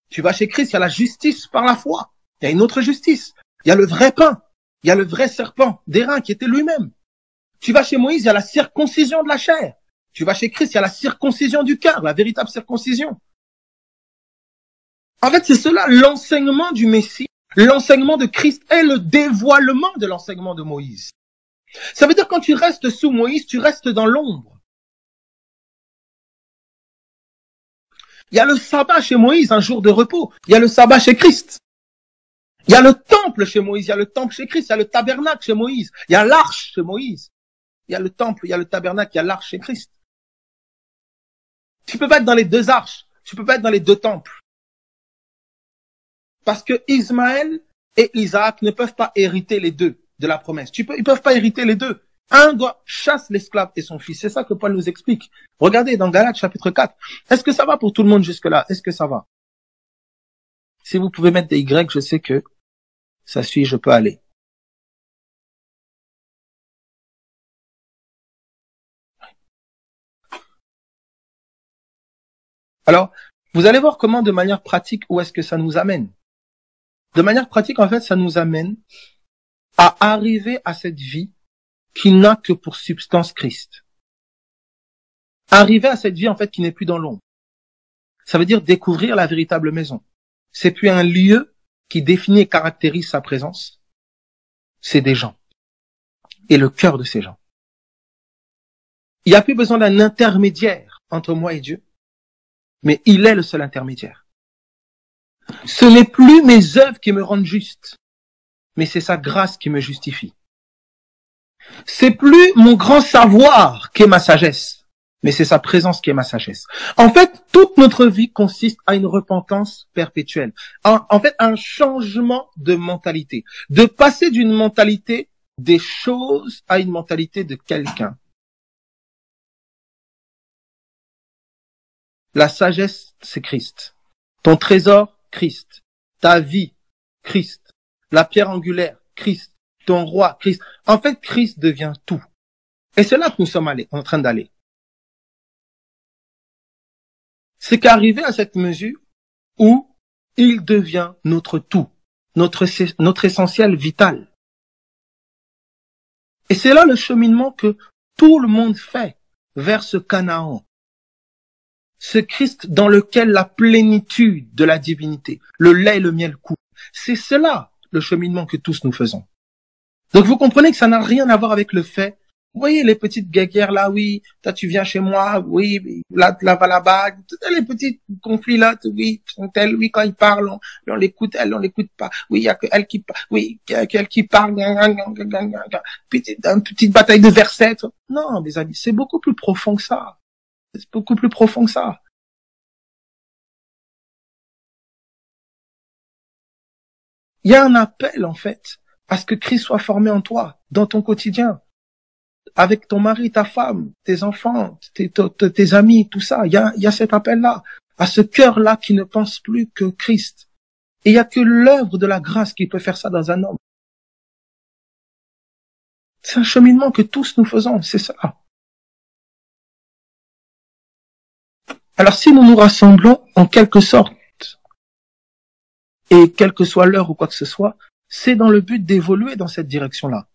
Tu vas chez Christ, il y a la justice par la foi. Il y a une autre justice. Il y a le vrai pain. Il y a le vrai serpent d'airain qui était lui-même. Tu vas chez Moïse, il y a la circoncision de la chair. Tu vas chez Christ, il y a la circoncision du cœur, la véritable circoncision. En fait, c'est cela, l'enseignement du Messie, l'enseignement de Christ est le dévoilement de l'enseignement de Moïse. Ça veut dire quand tu restes sous Moïse, tu restes dans l'ombre. Il y a le sabbat chez Moïse, un jour de repos. Il y a le sabbat chez Christ. Il y a le temple chez Moïse, il y a le temple chez Christ, il y a le tabernacle chez Moïse, il y a l'arche chez Moïse. Il y a le temple, il y a le tabernacle, il y a l'arche chez Christ. Tu peux pas être dans les deux arches, tu peux pas être dans les deux temples. Parce que Ismaël et Isaac ne peuvent pas hériter les deux de la promesse. Ils peuvent pas hériter les deux. Un doit chasser l'esclave et son fils. C'est ça que Paul nous explique. Regardez dans Galates chapitre 4. Est-ce que ça va pour tout le monde jusque-là? Est-ce que ça va? Si vous pouvez mettre des Y, je sais que ça suit, je peux aller. Alors, vous allez voir comment de manière pratique, où est-ce que ça nous amène. De manière pratique, en fait, ça nous amène à arriver à cette vie qui n'a que pour substance Christ. Arriver à cette vie, en fait, qui n'est plus dans l'ombre. Ça veut dire découvrir la véritable maison. C'est plus un lieu qui définit et caractérise sa présence, c'est des gens et le cœur de ces gens. Il n'y a plus besoin d'un intermédiaire entre moi et Dieu, mais il est le seul intermédiaire. Ce n'est plus mes œuvres qui me rendent juste, mais c'est sa grâce qui me justifie. C'est plus mon grand savoir qui est ma sagesse, mais c'est sa présence qui est ma sagesse. En fait, toute notre vie consiste à une repentance perpétuelle. En fait, un changement de mentalité. De passer d'une mentalité des choses à une mentalité de quelqu'un. La sagesse, c'est Christ. Ton trésor, Christ. Ta vie, Christ. La pierre angulaire, Christ. Ton roi, Christ. En fait, Christ devient tout. Et c'est là que nous sommes en train d'aller. C'est qu'arriver à cette mesure où il devient notre tout, notre essentiel vital. Et c'est là le cheminement que tout le monde fait vers ce Canaan. Ce Christ dans lequel la plénitude de la divinité, le lait et le miel coulent. C'est cela le cheminement que tous nous faisons. Donc vous comprenez que ça n'a rien à voir avec le fait, vous voyez les petites guéguerres là, oui, toi tu viens chez moi, oui, là va là-bas, les petits conflits là, oui, tel, oui, quand ils parlent, on l'écoute, elle, on l'écoute pas, oui, il y a que elle qui parle, oui, il y a qu'elle qui parle, petite bataille de versets. Non, mes amis, c'est beaucoup plus profond que ça. C'est beaucoup plus profond que ça. Il y a un appel, en fait, à ce que Christ soit formé en toi, dans ton quotidien, avec ton mari, ta femme, tes enfants, tes amis, tout ça. Il y a cet appel-là, à ce cœur-là qui ne pense plus que Christ. Et il y a que l'œuvre de la grâce qui peut faire ça dans un homme. C'est un cheminement que tous nous faisons, c'est ça. Alors si nous nous rassemblons en quelque sorte, et quelle que soit l'heure ou quoi que ce soit, c'est dans le but d'évoluer dans cette direction-là.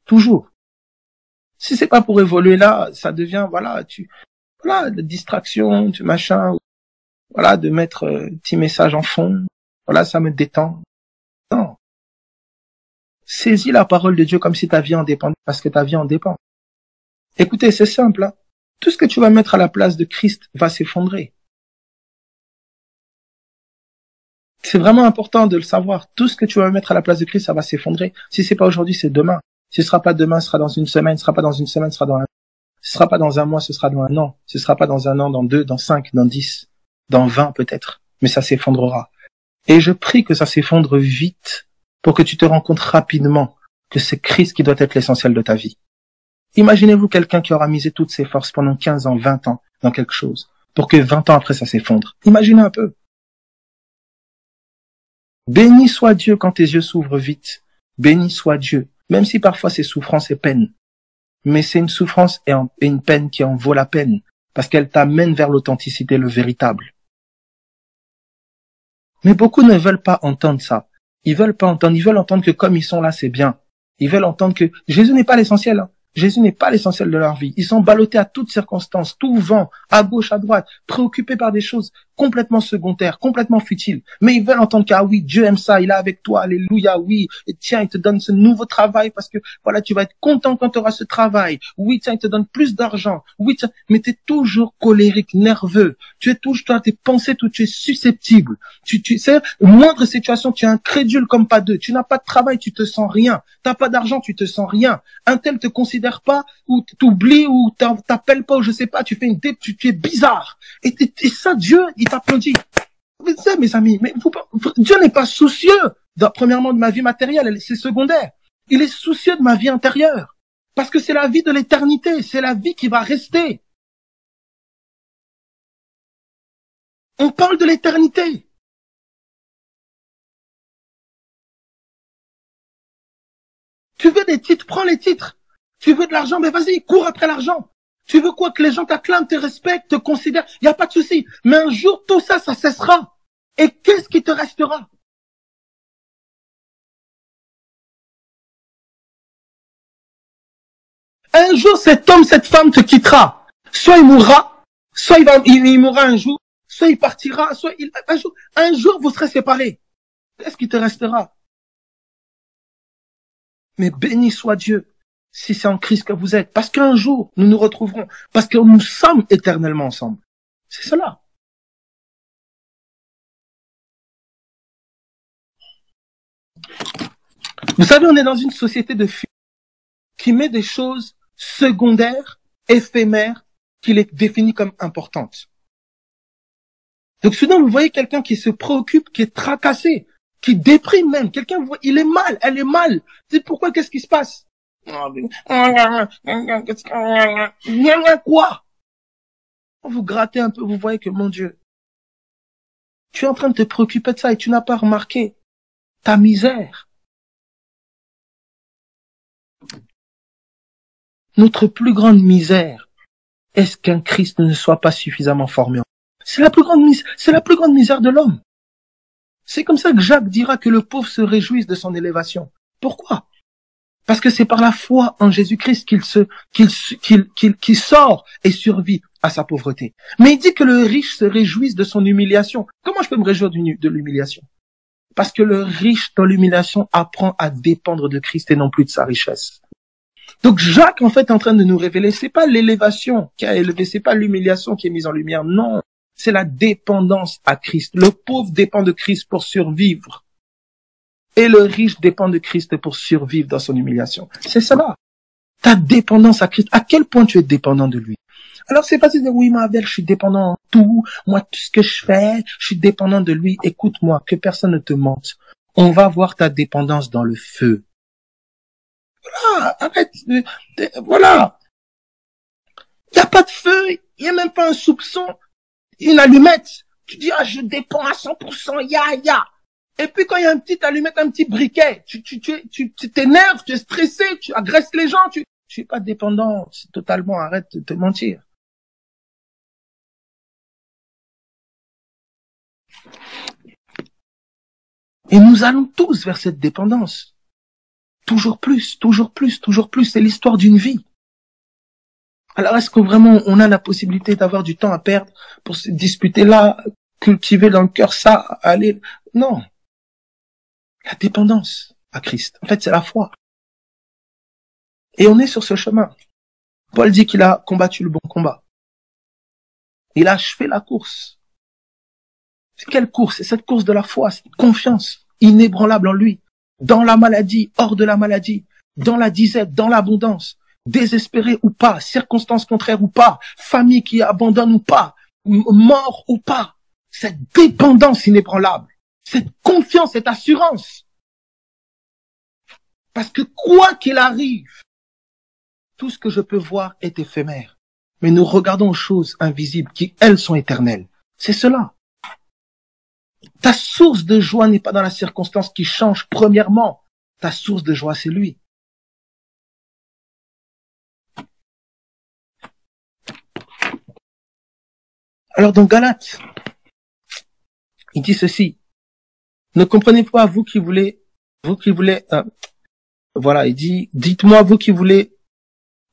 Toujours. Si c'est pas pour évoluer là, ça devient, voilà, de distraction, du machin, voilà, de mettre petit message en fond, voilà, ça me détend. Non. Saisis la parole de Dieu comme si ta vie en dépendait, parce que ta vie en dépend. Écoutez, c'est simple, hein. Tout ce que tu vas mettre à la place de Christ va s'effondrer. C'est vraiment important de le savoir. Tout ce que tu vas mettre à la place de Christ, ça va s'effondrer. Si c'est pas aujourd'hui, c'est demain. Si ce sera pas demain, ce sera dans une semaine. Ce sera pas dans une semaine, ce sera dans un. Ce sera pas dans un mois, ce sera dans un an. Ce sera pas dans un an, dans 2, dans 5, dans 10, dans 20 peut-être. Mais ça s'effondrera. Et je prie que ça s'effondre vite pour que tu te rends compte rapidement que c'est Christ qui doit être l'essentiel de ta vie. Imaginez-vous quelqu'un qui aura misé toutes ses forces pendant 15 ans, 20 ans dans quelque chose, pour que 20 ans après ça s'effondre. Imaginez un peu. Béni soit Dieu quand tes yeux s'ouvrent vite. Béni soit Dieu, même si parfois c'est souffrance et peine. Mais c'est une souffrance et une peine qui en vaut la peine, parce qu'elle t'amène vers l'authenticité, le véritable. Mais beaucoup ne veulent pas entendre ça. Ils veulent entendre que comme ils sont là, c'est bien. Ils veulent entendre que Jésus n'est pas l'essentiel, hein. Jésus n'est pas l'essentiel de leur vie. Ils sont ballottés à toutes circonstances, tout vent, à gauche, à droite, préoccupés par des choses complètement secondaires, complètement futiles. Mais ils veulent entendre que, ah oui, Dieu aime ça, il est avec toi, alléluia, oui. Et tiens, il te donne ce nouveau travail parce que, voilà, tu vas être content quand tu auras ce travail. Oui, tiens, il te donne plus d'argent. Oui, tiens, mais tu es toujours colérique, nerveux. Tu es toujours, dans tes pensées, tu es susceptible. Tu sais, moindre situation, tu es incrédule comme pas deux. Tu n'as pas de travail, tu te sens rien. T'as pas d'argent, tu te sens rien. Un tel te considère pas, ou t'oublies, ou t'appelles pas, ou je sais pas, tu fais tu es bizarre. Et ça, Dieu, il t'applaudit. Mais ça, mes amis, mais Dieu n'est pas soucieux, premièrement, de ma vie matérielle, c'est secondaire. Il est soucieux de ma vie intérieure. Parce que c'est la vie de l'éternité, c'est la vie qui va rester. On parle de l'éternité. Tu veux des titres, prends les titres. Tu veux de l'argent, mais vas-y, cours après l'argent. Tu veux quoi? Que les gens t'acclament, te respectent, te considèrent. Il n'y a pas de souci. Mais un jour, tout ça, ça cessera. Et qu'est-ce qui te restera? Un jour, cet homme, cette femme te quittera. Soit il mourra, soit il mourra un jour, soit il partira, soit un jour, vous serez séparés. Qu'est-ce qui te restera? Mais béni soit Dieu, si c'est en Christ que vous êtes, parce qu'un jour, nous nous retrouverons, parce que nous sommes éternellement ensemble. C'est cela. Vous savez, on est dans une société de filles qui met des choses secondaires, éphémères, qui les définit comme importantes. Donc soudain, vous voyez quelqu'un qui se préoccupe, qui est tracassé, qui déprime même. Quelqu'un, il est mal, elle est mal. C'est pourquoi, qu'est-ce qui se passe? Quoi? Vous grattez un peu, vous voyez que, mon Dieu, tu es en train de te préoccuper de ça et tu n'as pas remarqué ta misère. Notre plus grande misère, est-ce qu'un Christ ne soit pas suffisamment formé? C'est la plus grande misère de l'homme. C'est comme ça que Jacques dira que le pauvre se réjouisse de son élévation. Pourquoi? Parce que c'est par la foi en Jésus-Christ qu'il sort et survit à sa pauvreté. Mais il dit que le riche se réjouisse de son humiliation. Comment je peux me réjouir de l'humiliation? Parce que le riche dans l'humiliation apprend à dépendre de Christ et non plus de sa richesse. Donc Jacques, en fait, est en train de nous révéler, c'est pas l'élévation qui a élevé, c'est pas l'humiliation qui est mise en lumière, non. C'est la dépendance à Christ. Le pauvre dépend de Christ pour survivre. Et le riche dépend de Christ pour survivre dans son humiliation. C'est cela. Ta dépendance à Christ. À quel point tu es dépendant de lui? Alors c'est facile de dire, oui, ma belle, je suis dépendant en tout. Moi, tout ce que je fais, je suis dépendant de lui. Écoute-moi, que personne ne te mente. On va voir ta dépendance dans le feu. Voilà, arrête. Voilà. Il n'y a pas de feu. Il n'y a même pas un soupçon. Une allumette. Tu dis, je dépends à 100%, ya. Et puis quand il y a un petit allumette, un petit briquet, tu t'énerves, tu es stressé, tu agresses les gens, tu es pas dépendant, c'est totalement, arrête de te mentir. Et nous allons tous vers cette dépendance. Toujours plus, toujours plus, toujours plus, c'est l'histoire d'une vie. Alors est-ce que vraiment on a la possibilité d'avoir du temps à perdre pour se disputer là, cultiver dans le cœur ça, aller? Non. La dépendance à Christ. En fait, c'est la foi. Et on est sur ce chemin. Paul dit qu'il a combattu le bon combat. Il a achevé la course. C'est quelle course? C'est cette course de la foi, cette confiance inébranlable en lui. Dans la maladie, hors de la maladie, dans la disette, dans l'abondance, désespéré ou pas, circonstances contraires ou pas, famille qui abandonne ou pas, mort ou pas. Cette dépendance inébranlable, cette confiance, cette assurance. Parce que quoi qu'il arrive, tout ce que je peux voir est éphémère. Mais nous regardons aux choses invisibles qui, elles, sont éternelles. C'est cela. Ta source de joie n'est pas dans la circonstance qui change premièrement. Ta source de joie, c'est lui. Alors dans Galates, il dit ceci. Ne comprenez pas, vous qui voulez, voilà, il dit, dites-moi, vous qui voulez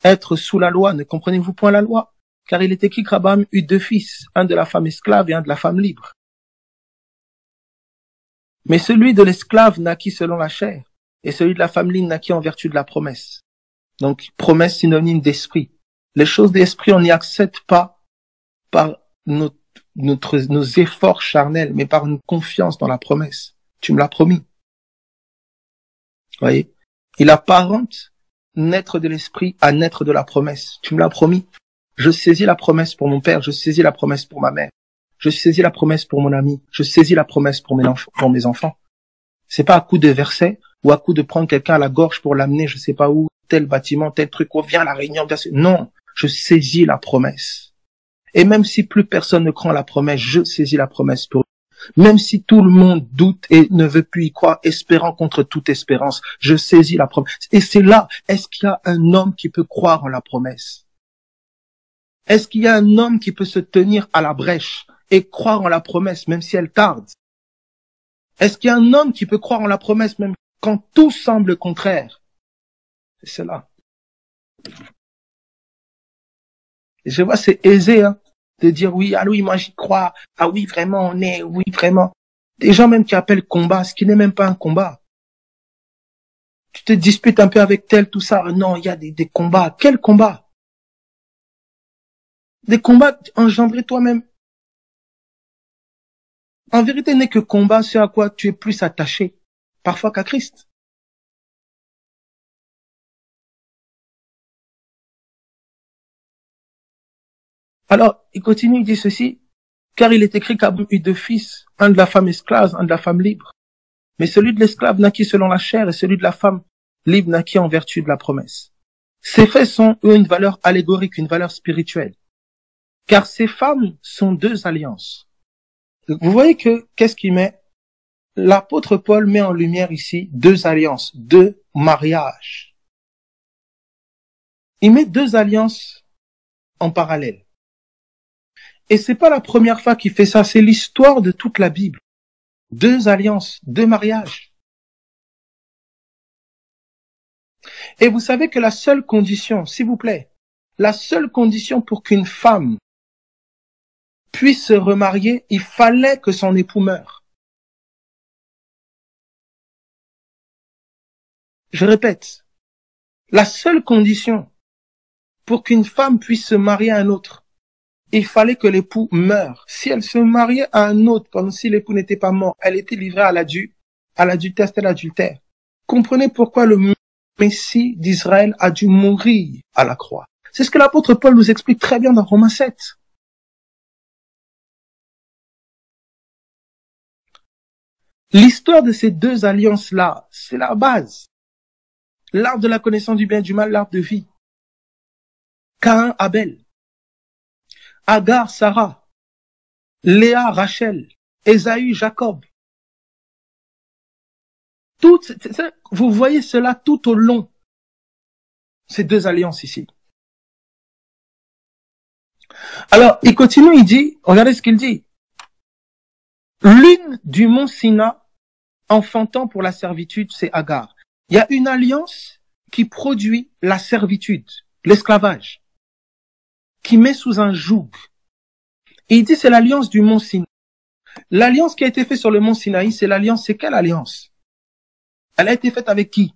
être sous la loi, ne comprenez-vous point la loi? Car il est écrit qu'Abraham eut 2 fils, un de la femme esclave et un de la femme libre. Mais celui de l'esclave naquit selon la chair, et celui de la femme libre naquit en vertu de la promesse. Donc, promesse synonyme d'esprit. Les choses d'esprit, on n'y accède pas par nos efforts charnels, mais par une confiance dans la promesse. Tu me l'as promis. Vous voyez? Il apparente naître de l'esprit à naître de la promesse. Tu me l'as promis. Je saisis la promesse pour mon père, je saisis la promesse pour ma mère. Je saisis la promesse pour mon ami. Je saisis la promesse pour mes enfants. C'est pas à coup de versets ou à coup de prendre quelqu'un à la gorge pour l'amener, je sais pas où, tel bâtiment, tel truc, oh, viens à la réunion, viens. Non, je saisis la promesse. Et même si plus personne ne croit à la promesse, je saisis la promesse pour lui. Même si tout le monde doute et ne veut plus y croire, espérant contre toute espérance, je saisis la promesse. Et c'est là, est-ce qu'il y a un homme qui peut croire en la promesse? Est-ce qu'il y a un homme qui peut se tenir à la brèche et croire en la promesse, même si elle tarde? Est-ce qu'il y a un homme qui peut croire en la promesse, même quand tout semble contraire? C'est cela. Et je vois, c'est aisé, de dire oui, ah oui, moi j'y crois, ah oui, vraiment, oui, vraiment. Des gens même qui appellent combat, ce qui n'est même pas un combat. Tu te disputes un peu avec tel, tout ça. Non, il y a des combats. Quels combats? Des combats engendrés toi-même. En vérité, n'est que combat, ce à quoi tu es plus attaché, parfois qu'à Christ. Alors, il continue, il dit ceci, car il est écrit qu'Abraham eut deux fils, un de la femme esclave, un de la femme libre. Mais celui de l'esclave naquit selon la chair et celui de la femme libre naquit en vertu de la promesse. Ces faits sont, eux, une valeur allégorique, une valeur spirituelle. Car ces femmes sont deux alliances. Vous voyez que, qu'est-ce qu'il met? L'apôtre Paul met en lumière ici deux alliances, deux mariages. Il met deux alliances en parallèle. Et c'est pas la première fois qu'il fait ça, c'est l'histoire de toute la Bible. Deux alliances, deux mariages. Et vous savez que la seule condition, s'il vous plaît, la seule condition pour qu'une femme puisse se remarier, il fallait que son époux meure. Je répète, la seule condition pour qu'une femme puisse se marier à un autre, il fallait que l'époux meure. Si elle se mariait à un autre, comme si l'époux n'était pas mort, elle était livrée à l'adultère, c'était l'adultère. Comprenez pourquoi le Messie d'Israël a dû mourir à la croix. C'est ce que l'apôtre Paul nous explique très bien dans Romains 7. L'histoire de ces deux alliances-là, c'est la base. L'arbre de la connaissance du bien et du mal, l'arbre de vie. Caïn, Abel. Agar, Sarah. Léa, Rachel. Ésaü, Jacob. Vous voyez cela tout au long. Ces deux alliances ici. Alors, il continue, il dit, regardez ce qu'il dit. L'une du mont Sina, enfantant pour la servitude, c'est Agar. Il y a une alliance qui produit la servitude, l'esclavage, qui met sous un joug. Et il dit c'est l'alliance du mont Sinaï. L'alliance qui a été faite sur le mont Sinaï, c'est quelle alliance? Elle a été faite avec qui?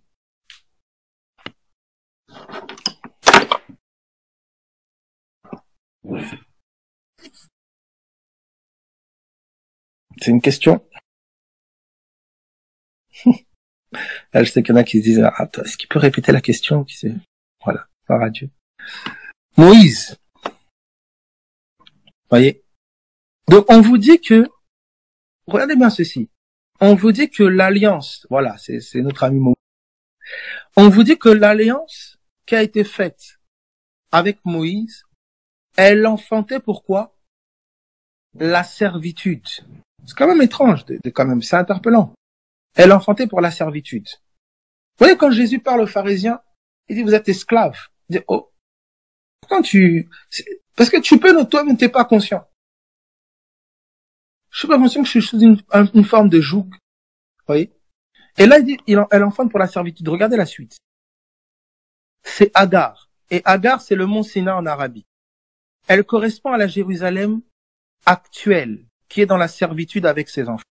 C'est une question. Là, je sais qu'il y en a qui se disent, attends, est-ce qu'il peut répéter la question? Voilà, par adieu. Moïse. Voyez. Donc, on vous dit que, regardez bien ceci. On vous dit que l'alliance, voilà, c'est notre ami Moïse. On vous dit que l'alliance qui a été faite avec Moïse, elle enfantait pourquoi? La servitude. C'est quand même étrange, quand même, c'est interpellant. Elle enfantait pour la servitude. Vous voyez, quand Jésus parle aux pharisiens, il dit, vous êtes esclaves. Il dit, oh, parce que tu peux, toi, mais t'es pas conscient. Je suis pas conscient que je suis sous une forme de joug. Vous voyez? Et là, il dit, elle enfante pour la servitude. Regardez la suite. C'est Agar. Et Agar, c'est le mont Sinaï en Arabie. Elle correspond à la Jérusalem actuelle, qui est dans la servitude avec ses enfants.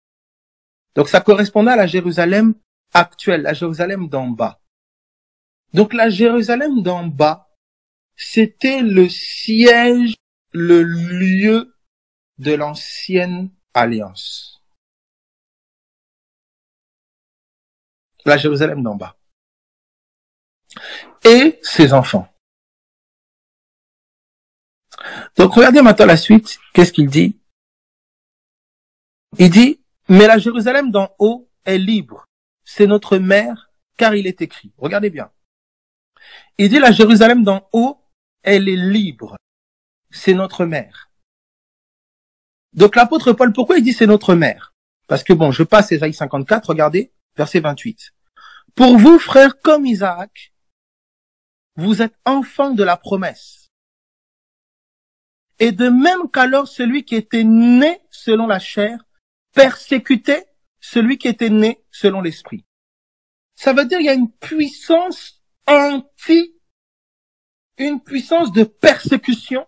Donc, ça correspondait à la Jérusalem actuelle, la Jérusalem d'en bas. Donc, la Jérusalem d'en bas, c'était le siège, le lieu de l'ancienne alliance. La Jérusalem d'en bas. Et ses enfants. Donc, regardez maintenant la suite. Qu'est-ce qu'il dit? Il dit, mais la Jérusalem d'en haut est libre. C'est notre mère, car il est écrit. Regardez bien. Il dit, la Jérusalem d'en haut, elle est libre. C'est notre mère. Donc, l'apôtre Paul, pourquoi il dit c'est notre mère? Parce que bon, je passe Ésaïe 54, regardez, verset 28. Pour vous, frères, comme Isaac, vous êtes enfants de la promesse. Et de même qu'alors celui qui était né selon la chair persécutait celui qui était né selon l'esprit. Ça veut dire qu'il y a une puissance une puissance de persécution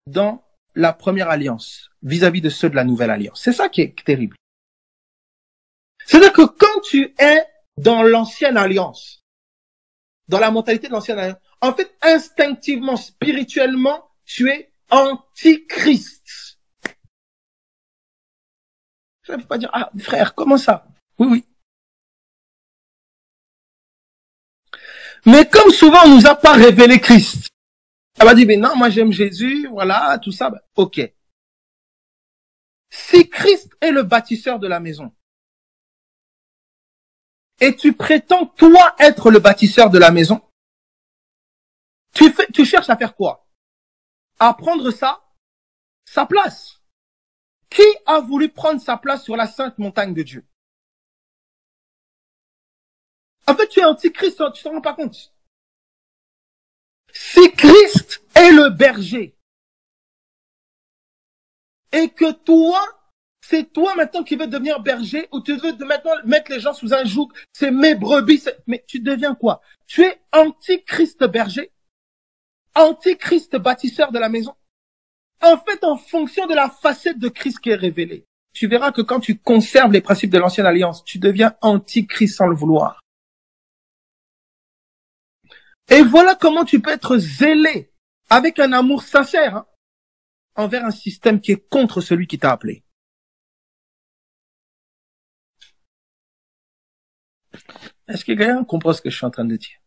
dans la première alliance vis-à-vis de ceux de la nouvelle alliance. C'est ça qui est terrible. C'est-à-dire que quand tu es dans l'ancienne alliance, dans la mentalité de l'ancienne alliance, en fait, instinctivement, spirituellement, tu es antichrist. Je ne peux pas dire, ah, frère, comment ça? Oui, oui. Mais comme souvent, on nous a pas révélé Christ. Elle va dire, mais non, moi j'aime Jésus, voilà, tout ça. Ok. Si Christ est le bâtisseur de la maison, et tu prétends, toi, être le bâtisseur de la maison, tu cherches à faire quoi? À prendre sa place. Qui a voulu prendre sa place sur la sainte montagne de Dieu? En fait, tu es antichrist, tu ne te rends pas compte. Si Christ est le berger, et que toi, c'est toi maintenant qui veux devenir berger, ou tu veux maintenant mettre les gens sous un joug, c'est mes brebis, mais tu deviens quoi? Tu es antichrist berger, antichrist bâtisseur de la maison. En fait, en fonction de la facette de Christ qui est révélée, tu verras que quand tu conserves les principes de l'ancienne alliance, tu deviens antichrist sans le vouloir. Et voilà comment tu peux être zélé avec un amour sincère, hein, envers un système qui est contre celui qui t'a appelé. Est-ce que quelqu'un comprend ce que je suis en train de dire?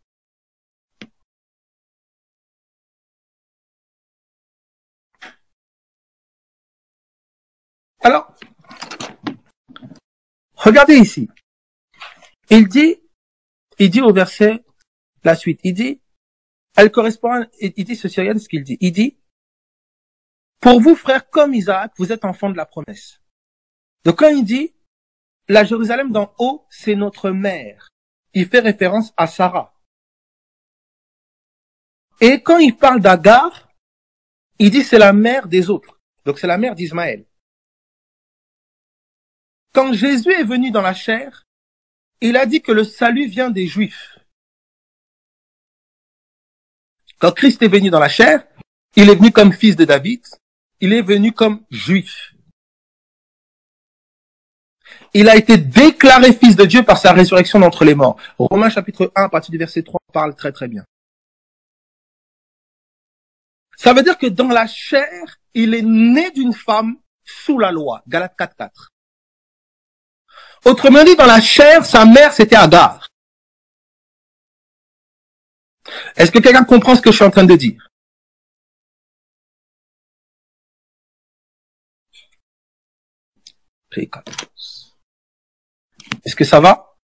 Alors, regardez ici. Il dit au verset, la suite, il dit, elle correspond, il dit ceci, regarde ce qu'il dit. Il dit, pour vous, frères, comme Isaac, vous êtes enfants de la promesse. Donc quand il dit, la Jérusalem d'en haut, c'est notre mère, il fait référence à Sarah. Et quand il parle d'Agar, il dit c'est la mère des autres. Donc c'est la mère d'Ismaël. Quand Jésus est venu dans la chair, il a dit que le salut vient des Juifs. Quand Christ est venu dans la chair, il est venu comme fils de David, il est venu comme Juif. Il a été déclaré fils de Dieu par sa résurrection d'entre les morts. Romains chapitre 1, à partir du verset 3, parle très très bien. Ça veut dire que dans la chair, il est né d'une femme sous la loi. Galates 4:4. Autrement dit, dans la chair, sa mère, c'était Agar. Est-ce que quelqu'un comprend ce que je suis en train de dire? Est-ce que ça va?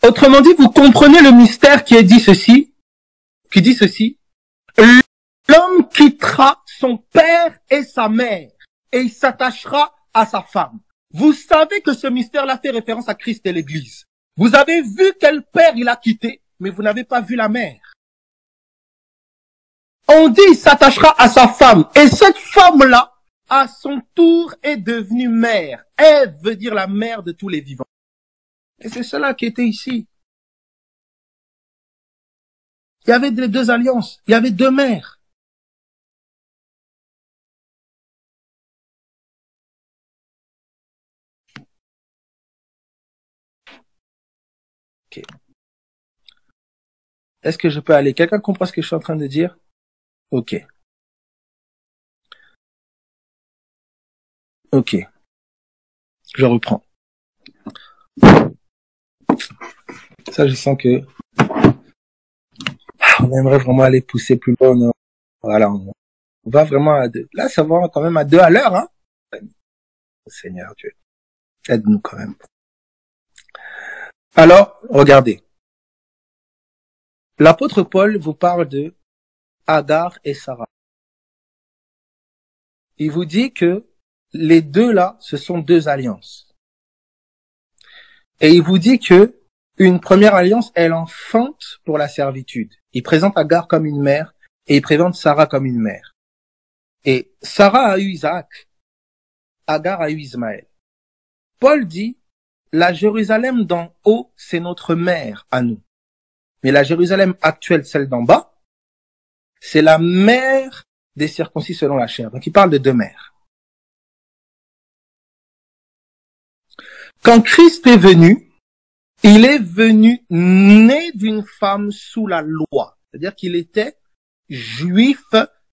Autrement dit, vous comprenez le mystère qui dit ceci. L'homme quittera son père et sa mère et il s'attachera à sa femme. Vous savez que ce mystère-là fait référence à Christ et l'Église. Vous avez vu quel père il a quitté, mais vous n'avez pas vu la mère. On dit il s'attachera à sa femme. Et cette femme-là, à son tour, est devenue mère. Ève veut dire la mère de tous les vivants. Et c'est cela qui était ici. Il y avait les deux alliances. Il y avait deux mères. Ok. Est-ce que je peux aller? Quelqu'un comprend ce que je suis en train de dire? Ok. Ok. Je reprends. Ça, je sens que on aimerait vraiment aller pousser plus loin. Voilà, on va vraiment à deux. Là, ça va quand même à 2 à l'heure, hein. Seigneur Dieu, aide-nous quand même. Alors, regardez. L'apôtre Paul vous parle de Agar et Sarah. Il vous dit que les deux là, ce sont deux alliances. Et il vous dit que une première alliance, elle enfante pour la servitude. Il présente Agar comme une mère et il présente Sarah comme une mère. Et Sarah a eu Isaac, Agar a eu Ismaël. Paul dit, la Jérusalem d'en haut, c'est notre mère à nous. Mais la Jérusalem actuelle, celle d'en bas, c'est la mère des circoncis selon la chair. Donc il parle de deux mères. Quand Christ est venu, il est venu né d'une femme sous la loi. C'est-à-dire qu'il était juif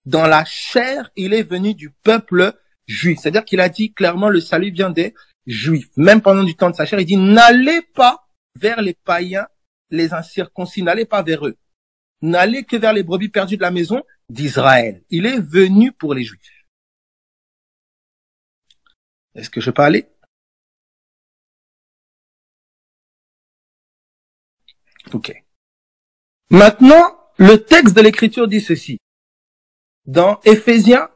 dans la chair, il est venu du peuple juif. C'est-à-dire qu'il a dit clairement le salut vient des juifs. Même pendant du temps de sa chair, il dit n'allez pas vers les païens, les incirconcis, n'allez pas vers eux. N'allez que vers les brebis perdues de la maison d'Israël. Il est venu pour les juifs. Est-ce que je peux aller? Ok. Maintenant, le texte de l'écriture dit ceci. Dans Éphésiens,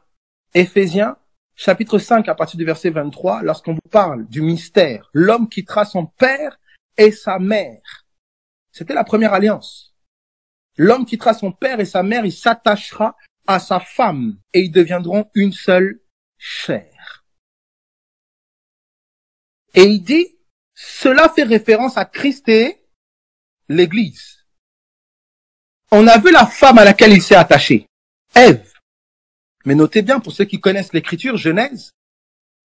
chapitre 5, à partir du verset 23, lorsqu'on vous parle du mystère, l'homme quittera son père et sa mère. C'était la première alliance. L'homme quittera son père et sa mère, il s'attachera à sa femme et ils deviendront une seule chair. Et il dit, cela fait référence à Christ et l'Église. On a vu la femme à laquelle il s'est attaché, Ève. Mais notez bien, pour ceux qui connaissent l'écriture, Genèse,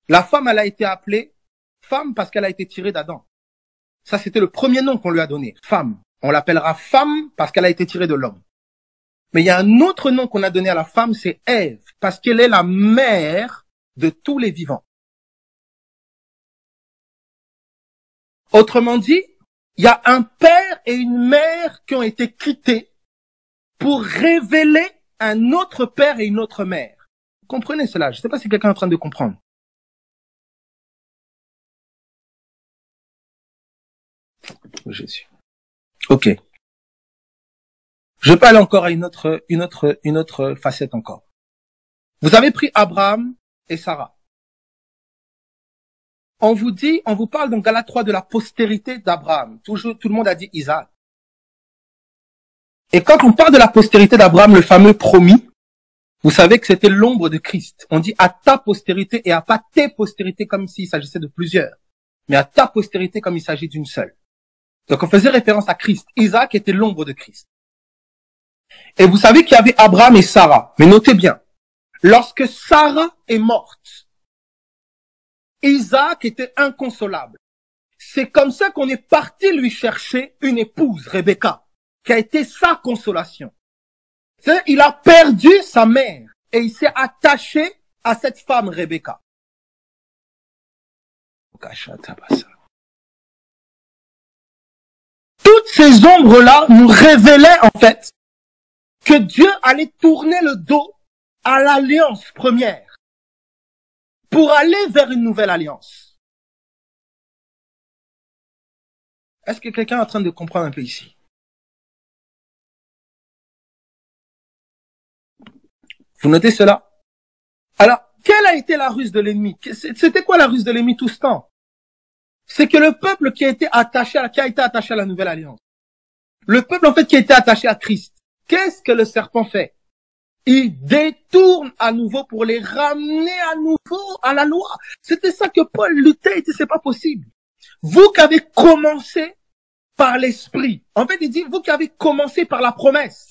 la femme, elle a été appelée femme parce qu'elle a été tirée d'Adam. Ça, c'était le premier nom qu'on lui a donné, femme. On l'appellera femme parce qu'elle a été tirée de l'homme. Mais il y a un autre nom qu'on a donné à la femme, c'est Ève, parce qu'elle est la mère de tous les vivants. Autrement dit, il y a un père et une mère qui ont été quittés pour révéler un autre père et une autre mère. Vous comprenez cela? Je ne sais pas si quelqu'un est en train de comprendre. Jésus. Ok. Je peux aller encore à une autre facette encore. Vous avez pris Abraham et Sarah. On vous parle dans Galates 3 de la postérité d'Abraham. Toujours, tout le monde a dit Isaac. Et quand on parle de la postérité d'Abraham, le fameux promis, vous savez que c'était l'ombre de Christ. On dit à ta postérité et à pas tes postérités comme s'il s'agissait de plusieurs, mais à ta postérité comme il s'agit d'une seule. Donc on faisait référence à Christ. Isaac était l'ombre de Christ. Et vous savez qu'il y avait Abraham et Sarah. Mais notez bien, lorsque Sarah est morte, Isaac était inconsolable. C'est comme ça qu'on est parti lui chercher une épouse, Rebecca, qui a été sa consolation. C'est-à-dire, il a perdu sa mère et il s'est attaché à cette femme, Rebecca. Toutes ces ombres-là nous révélaient en fait que Dieu allait tourner le dos à l'alliance première pour aller vers une nouvelle alliance. Est-ce que quelqu'un est en train de comprendre un peu ici? Vous notez cela? Alors, quelle a été la ruse de l'ennemi? C'était quoi la ruse de l'ennemi tout ce temps? C'est que le peuple qui a été attaché à la nouvelle alliance, le peuple en fait qui a été attaché à Christ, qu'est-ce que le serpent fait? Il détourne à nouveau pour les ramener à nouveau à la loi. C'était ça que Paul luttait, il dit c'est pas possible. Vous qui avez commencé par l'esprit, en fait il dit vous qui avez commencé par la promesse,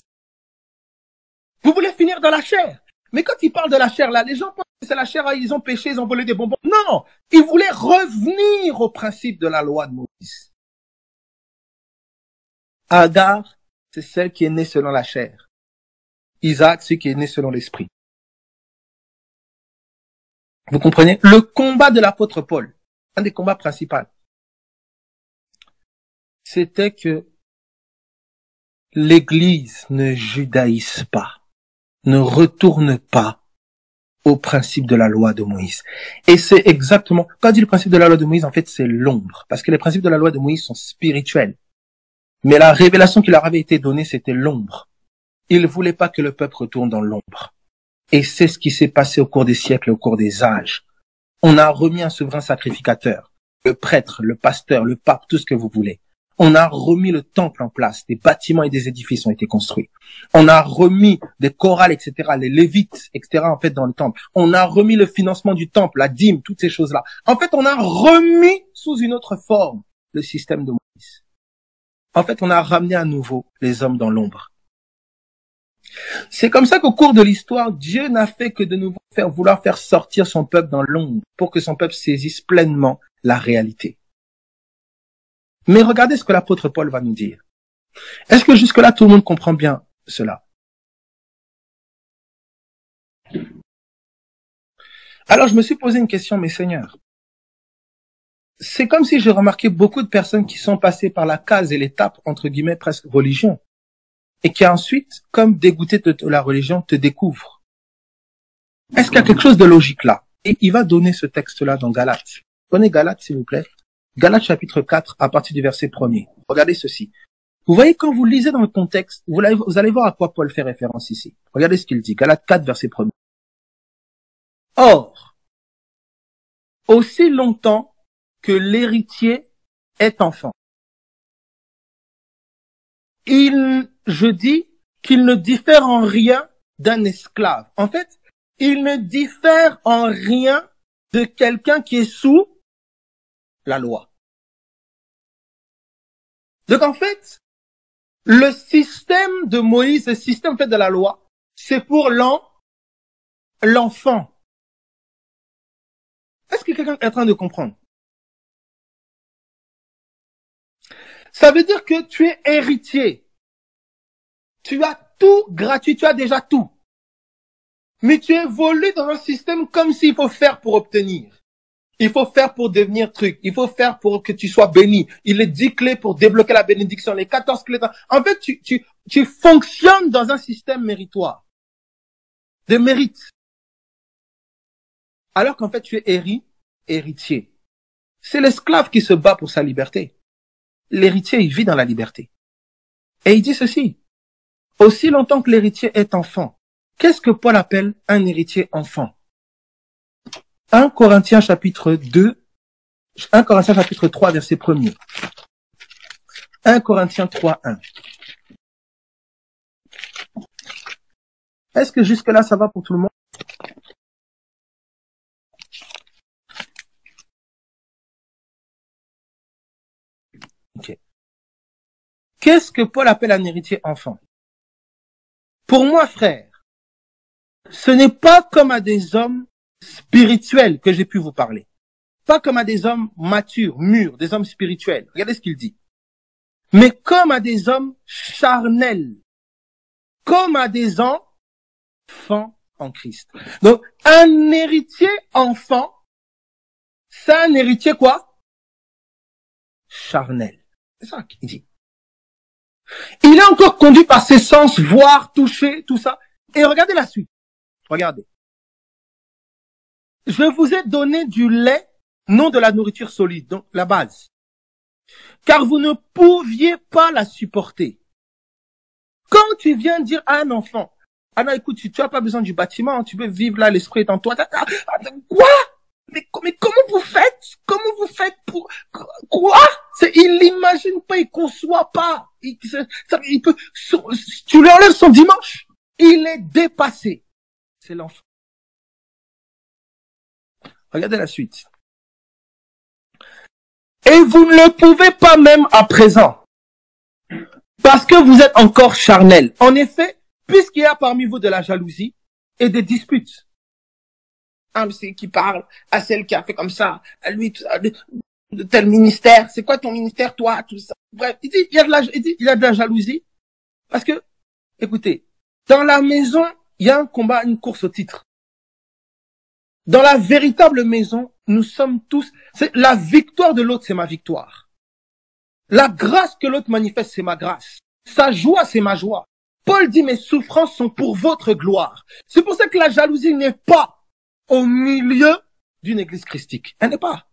vous voulez finir dans la chair. Mais quand il parle de la chair là, les gens pensent que c'est la chair, ils ont péché, ils ont volé des bonbons. Non, ils voulaient revenir au principe de la loi de Moïse. Agar, c'est celle qui est née selon la chair. Isaac, c'est qui est né selon l'esprit. Vous comprenez? Le combat de l'apôtre Paul, un des combats principaux, c'était que l'Église ne judaïse pas, ne retourne pas au principe de la loi de Moïse. Et c'est exactement, quand on dit le principe de la loi de Moïse, en fait, c'est l'ombre. Parce que les principes de la loi de Moïse sont spirituels. Mais la révélation qui leur avait été donnée, c'était l'ombre. Ils ne voulaient pas que le peuple retourne dans l'ombre. Et c'est ce qui s'est passé au cours des siècles, au cours des âges. On a remis un souverain sacrificateur, le prêtre, le pasteur, le pape, tout ce que vous voulez. On a remis le temple en place, des bâtiments et des édifices ont été construits. On a remis des chorales, etc., les lévites, etc., en fait, dans le temple. On a remis le financement du temple, la dîme, toutes ces choses-là. En fait, on a remis sous une autre forme le système de Moïse. En fait, on a ramené à nouveau les hommes dans l'ombre. C'est comme ça qu'au cours de l'histoire, Dieu n'a fait que de nouveau vouloir faire sortir son peuple dans l'ombre pour que son peuple saisisse pleinement la réalité. Mais regardez ce que l'apôtre Paul va nous dire. Est-ce que jusque-là, tout le monde comprend bien cela? Alors, je me suis posé une question, mes seigneurs. C'est comme si j'ai remarqué beaucoup de personnes qui sont passées par la case et l'étape, entre guillemets, presque religion, et qui ensuite, comme dégoûtées de la religion, te découvrent. Est-ce qu'il y a quelque chose de logique là? Et il va donner ce texte-là dans Galates. Prenez Galates, s'il vous plaît. Galates chapitre 4, à partir du verset 1er. Regardez ceci. Vous voyez, quand vous lisez dans le contexte, vous allez voir à quoi Paul fait référence ici. Regardez ce qu'il dit. Galates 4, verset 1er. Or, aussi longtemps que l'héritier est enfant, je dis qu'il ne diffère en rien d'un esclave. En fait, il ne diffère en rien de quelqu'un qui est sous la loi. Donc en fait, le système de Moïse, le système fait de la loi, c'est pour l'enfant. Est-ce que quelqu'un est en train de comprendre? Ça veut dire que tu es héritier. Tu as tout gratuit, tu as déjà tout. Mais tu évolues dans un système comme s'il faut faire pour obtenir. Il faut faire pour devenir truc. Il faut faire pour que tu sois béni. Il est 10 clés pour débloquer la bénédiction, les 14 clés. En fait, tu fonctionnes dans un système méritoire. De mérite. Alors qu'en fait, tu es héritier. C'est l'esclave qui se bat pour sa liberté. L'héritier, il vit dans la liberté. Et il dit ceci. Aussi longtemps que l'héritier est enfant. Qu'est-ce que Paul appelle un héritier enfant? 1 Corinthiens chapitre 3, verset 1er. 1 Corinthiens 3, 1. Est-ce que jusque-là, ça va pour tout le monde? Ok. Qu'est-ce que Paul appelle un héritier enfant? Pour moi, frère, ce n'est pas comme à des hommes spirituels que j'ai pu vous parler. Pas comme à des hommes matures, mûrs, des hommes spirituels. Regardez ce qu'il dit. Mais comme à des hommes charnels. Comme à des enfants en Christ. Donc, un héritier enfant, c'est un héritier quoi? Charnel. C'est ça qu'il dit. Il est encore conduit par ses sens, voir, toucher, tout ça. Et regardez la suite. Regardez. Je vous ai donné du lait, non de la nourriture solide, donc la base. Car vous ne pouviez pas la supporter. Quand tu viens dire à un enfant, ah non, écoute, tu as pas besoin du bâtiment, tu peux vivre là, l'esprit est en toi. Quoi? Mais comment vous faites? Comment vous faites pour, quoi? Il l'imagine pas, il conçoit pas. Il peut, tu lui enlèves son dimanche. Il est dépassé. C'est l'enfant. Regardez la suite. Et vous ne le pouvez pas même à présent. Parce que vous êtes encore charnel. En effet, puisqu'il y a parmi vous de la jalousie et des disputes. Un c'est qui parle à celle qui a fait comme ça, à lui, de tel ministère. C'est quoi ton ministère, toi, tout ça. Bref, il dit, il y a de la jalousie. Parce que, écoutez, dans la maison, il y a un combat, une course au titre. Dans la véritable maison, nous sommes tous, la victoire de l'autre, c'est ma victoire. La grâce que l'autre manifeste, c'est ma grâce. Sa joie, c'est ma joie. Paul dit, mes souffrances sont pour votre gloire. C'est pour ça que la jalousie n'est pas au milieu d'une église christique. Elle n'est pas.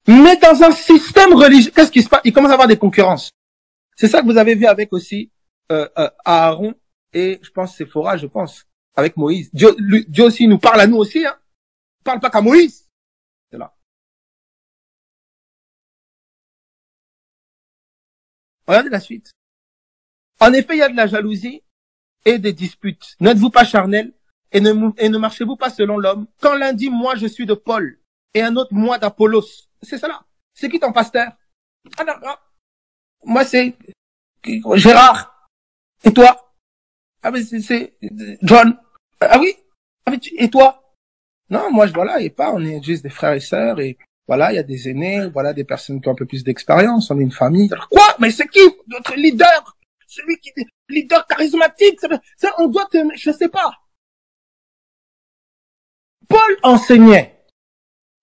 Mais dans un système religieux, qu'est-ce qui se passe? Il commence à avoir des concurrences. C'est ça que vous avez vu avec aussi Aaron et je pense Séphora, je pense, avec Moïse. Dieu aussi nous parle à nous aussi, hein. Il parle pas qu'à Moïse. C'est là. Regardez la suite. En effet, il y a de la jalousie et des disputes. N'êtes-vous pas charnel et ne marchez-vous pas selon l'homme? Quand l'un dit, moi je suis de Paul et un autre, moi d'Apollos. C'est ça là. C'est qui ton pasteur? Ah non, non. Moi c'est Gérard. Et toi? Ah mais c'est John. Ah oui? Ah mais et toi? Non, moi, voilà, et pas, on est juste des frères et sœurs, et voilà, il y a des aînés, voilà, des personnes qui ont un peu plus d'expérience, on est une famille. Alors, quoi? Mais c'est qui notre leader? Celui qui est leader charismatique? Ça, on doit te, je sais pas. Paul enseignait.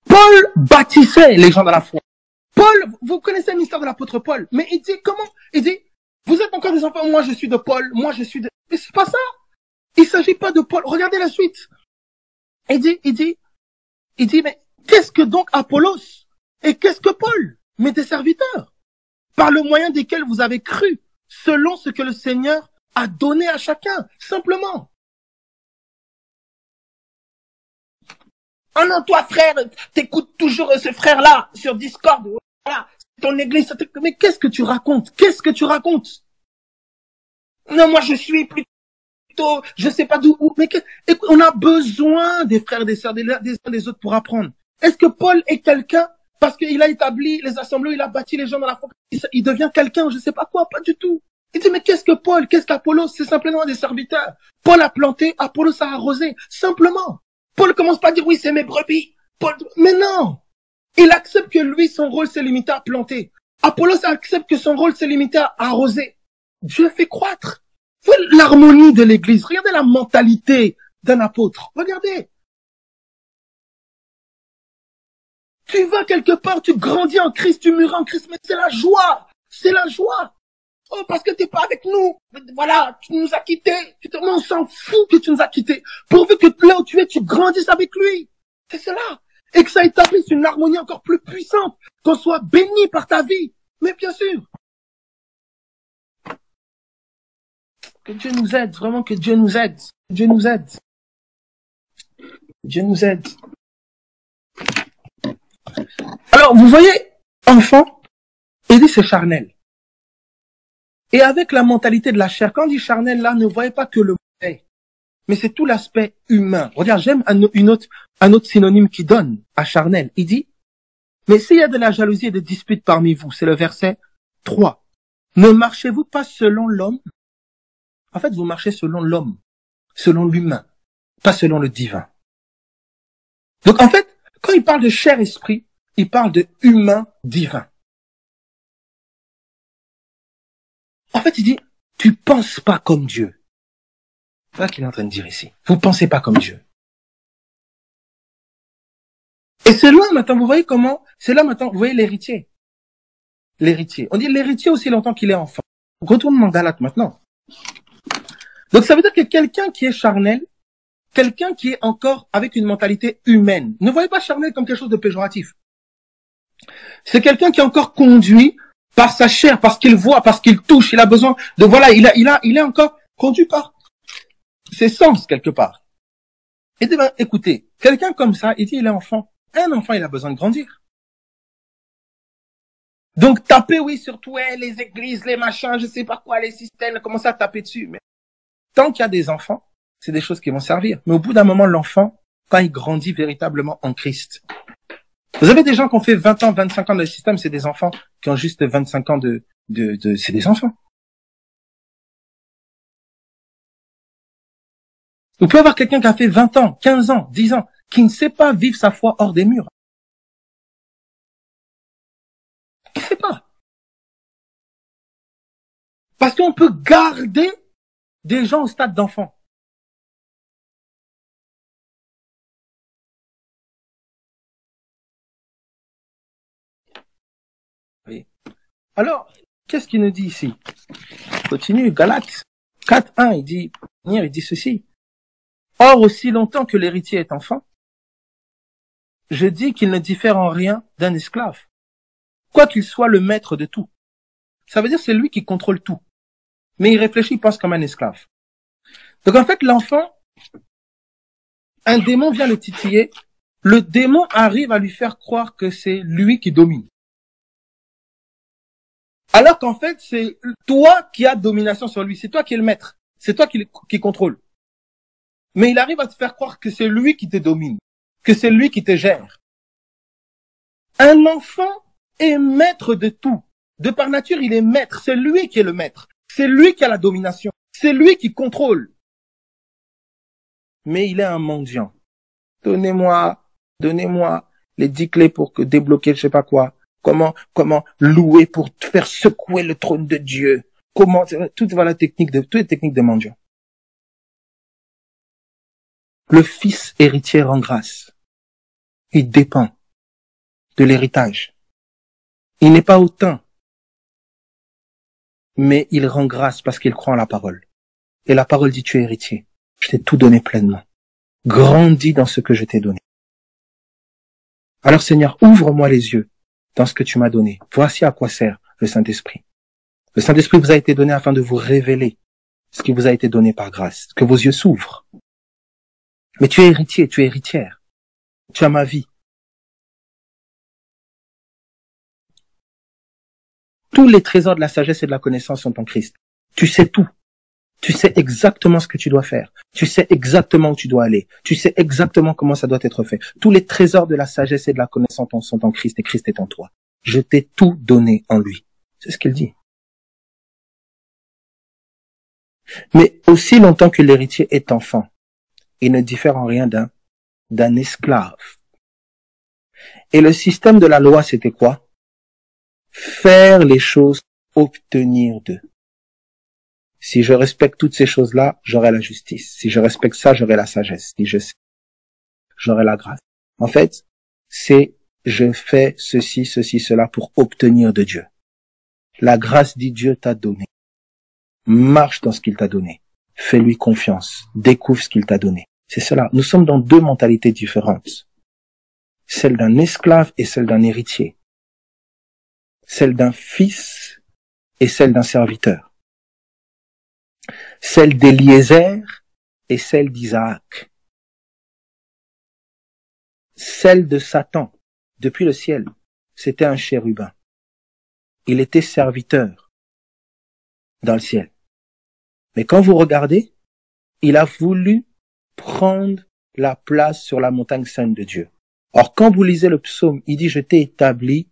Paul bâtissait les gens dans la foi. Paul, vous connaissez le mystère de l'apôtre Paul, mais il dit comment? Il dit, vous êtes encore des enfants, moi je suis de Paul, moi je suis de... Mais c'est pas ça. Il s'agit pas de Paul. Regardez la suite. Il dit, mais qu'est-ce que donc Apollos? Et qu'est-ce que Paul? Mais des serviteurs, par le moyen desquels vous avez cru, selon ce que le Seigneur a donné à chacun, simplement. Oh non, toi frère, t'écoutes toujours ce frère-là sur Discord, voilà, ton église, mais qu'est-ce que tu racontes? Qu'est-ce que tu racontes? Non, moi je suis plutôt, je sais pas d'où, mais on a besoin des frères et des sœurs, des uns des autres pour apprendre. Est-ce que Paul est quelqu'un parce qu'il a établi les assemblées, il a bâti les gens dans la foi, il devient quelqu'un, je sais pas quoi, pas du tout. Il dit, mais qu'est-ce que Paul, qu'est-ce qu'Apollos? C'est simplement des serviteurs. Paul a planté, Apollos a arrosé, simplement. Paul commence pas à dire, oui, c'est mes brebis. Paul, mais non. Il accepte que lui, son rôle s'est limité à planter. Apollos accepte que son rôle s'est limité à arroser. Dieu fait croître. L'harmonie de l'église. Regardez la mentalité d'un apôtre. Regardez. Tu vas quelque part, tu grandis en Christ, tu mûris en Christ, mais c'est la joie. C'est la joie. Oh, parce que t'es pas avec nous. Voilà, tu nous as quittés. On s'en fout que tu nous as quittés. Pourvu que là où tu es, tu grandisses avec lui. C'est cela. Et que ça établisse une harmonie encore plus puissante. Qu'on soit béni par ta vie. Mais bien sûr. Que Dieu nous aide. Vraiment que Dieu nous aide. Dieu nous aide. Dieu nous aide. Alors, vous voyez, enfant, il dit c'est charnel. Et avec la mentalité de la chair, quand on dit charnel, là, ne voyez pas que le mauvais, mais c'est tout l'aspect humain. Regarde, j'aime un autre synonyme qui donne à charnel. Il dit, mais s'il y a de la jalousie et des disputes parmi vous, c'est le verset 3. Ne marchez-vous pas selon l'homme? En fait, vous marchez selon l'homme, selon l'humain, pas selon le divin. Donc, en fait, quand il parle de chair-esprit, il parle de humain-divin. En fait, il dit, tu penses pas comme Dieu. C'est ça qu'il est en train de dire ici. Vous pensez pas comme Dieu. Et c'est là maintenant, vous voyez comment, c'est là maintenant, vous voyez l'héritier. L'héritier. On dit l'héritier aussi longtemps qu'il est enfant. Retourne en Galate maintenant. Donc ça veut dire que quelqu'un qui est charnel, quelqu'un qui est encore avec une mentalité humaine, ne voyez pas charnel comme quelque chose de péjoratif. C'est quelqu'un qui est encore conduit par sa chair, parce qu'il voit, parce qu'il touche, il a besoin de, voilà, il est encore conduit par ses sens quelque part. Et ben, écoutez, quelqu'un comme ça, il dit il est enfant. Un enfant, il a besoin de grandir. Donc taper, oui, surtout les églises, les machins, je sais pas quoi, les systèmes, commencer à taper dessus. Mais tant qu'il y a des enfants, c'est des choses qui vont servir. Mais au bout d'un moment, l'enfant, quand il grandit véritablement en Christ. Vous avez des gens qui ont fait 20 ans, 25 ans dans le système, c'est des enfants qui ont juste 25 ans c'est des enfants. Vous pouvez avoir quelqu'un qui a fait 20 ans, 15 ans, 10 ans, qui ne sait pas vivre sa foi hors des murs. Qui ne sait pas. Parce qu'on peut garder des gens au stade d'enfant. Oui. Alors, qu'est-ce qu'il nous dit ici? Continue, Galates 4.1, il dit ceci. Or, aussi longtemps que l'héritier est enfant, je dis qu'il ne diffère en rien d'un esclave, quoi qu'il soit le maître de tout. Ça veut dire que c'est lui qui contrôle tout. Mais il réfléchit, il pense comme un esclave. Donc en fait, l'enfant, un démon vient le titiller, le démon arrive à lui faire croire que c'est lui qui domine. Alors qu'en fait, c'est toi qui as domination sur lui, c'est toi qui es le maître, c'est toi qui contrôle. Mais il arrive à te faire croire que c'est lui qui te domine, que c'est lui qui te gère. Un enfant est maître de tout. De par nature, il est maître, c'est lui qui est le maître, c'est lui qui a la domination, c'est lui qui contrôle. Mais il est un mendiant. Donnez-moi les 10 clés pour débloquer je sais pas quoi. Comment louer pour faire secouer le trône de Dieu. Toutes les techniques de mendiant. Le fils héritier rend grâce. Il dépend de l'héritage. Il n'est pas autant, mais il rend grâce parce qu'il croit en la parole. Et la parole dit, tu es héritier. Je t'ai tout donné pleinement. Grandis dans ce que je t'ai donné. Alors Seigneur, ouvre-moi les yeux dans ce que tu m'as donné. Voici à quoi sert le Saint-Esprit. Le Saint-Esprit vous a été donné afin de vous révéler ce qui vous a été donné par grâce, que vos yeux s'ouvrent. Mais tu es héritier, tu es héritière. Tu as ma vie. Tous les trésors de la sagesse et de la connaissance sont en Christ. Tu sais tout. Tu sais exactement ce que tu dois faire. Tu sais exactement où tu dois aller. Tu sais exactement comment ça doit être fait. Tous les trésors de la sagesse et de la connaissance sont en Christ et Christ est en toi. Je t'ai tout donné en lui. C'est ce qu'il dit. Mais aussi longtemps que l'héritier est enfant, il ne diffère en rien d'un esclave. Et le système de la loi, c'était quoi? Faire les choses, obtenir d'eux. Si je respecte toutes ces choses-là, j'aurai la justice. Si je respecte ça, j'aurai la sagesse. Si je sais, j'aurai la grâce. En fait, c'est je fais ceci, cela pour obtenir de Dieu. La grâce dit Dieu t'a donné. Marche dans ce qu'il t'a donné. Fais-lui confiance. Découvre ce qu'il t'a donné. C'est cela. Nous sommes dans deux mentalités différentes. Celle d'un esclave et celle d'un héritier. Celle d'un fils et celle d'un serviteur. Celle d'Éliézer et celle d'Isaac. Celle de Satan, depuis le ciel, c'était un chérubin. Il était serviteur dans le ciel. Mais quand vous regardez, il a voulu prendre la place sur la montagne sainte de Dieu. Or, quand vous lisez le psaume, il dit, j'ai établi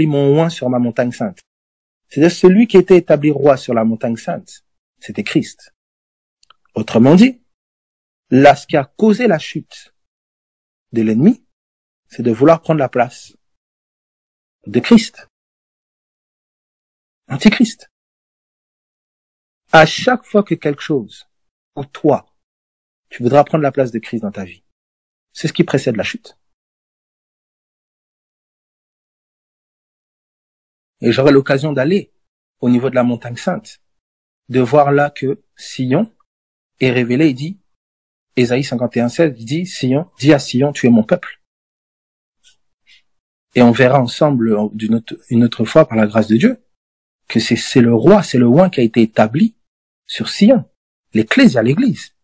mon oint sur ma montagne sainte. C'est-à-dire celui qui était établi roi sur la montagne sainte, c'était Christ. Autrement dit, là, ce qui a causé la chute de l'ennemi, c'est de vouloir prendre la place de Christ. Antichrist. À chaque fois que quelque chose, ou toi, tu voudras prendre la place de Christ dans ta vie, c'est ce qui précède la chute. Et j'aurai l'occasion d'aller au niveau de la montagne sainte, de voir là que Sion est révélé, il dit, Ésaïe 51:16, il dit, Sion, dis à Sion, tu es mon peuple. Et on verra ensemble une autre fois, par la grâce de Dieu, que c'est le roi, c'est le oint qui a été établi sur Sion, l'Ecclésia, l'Église.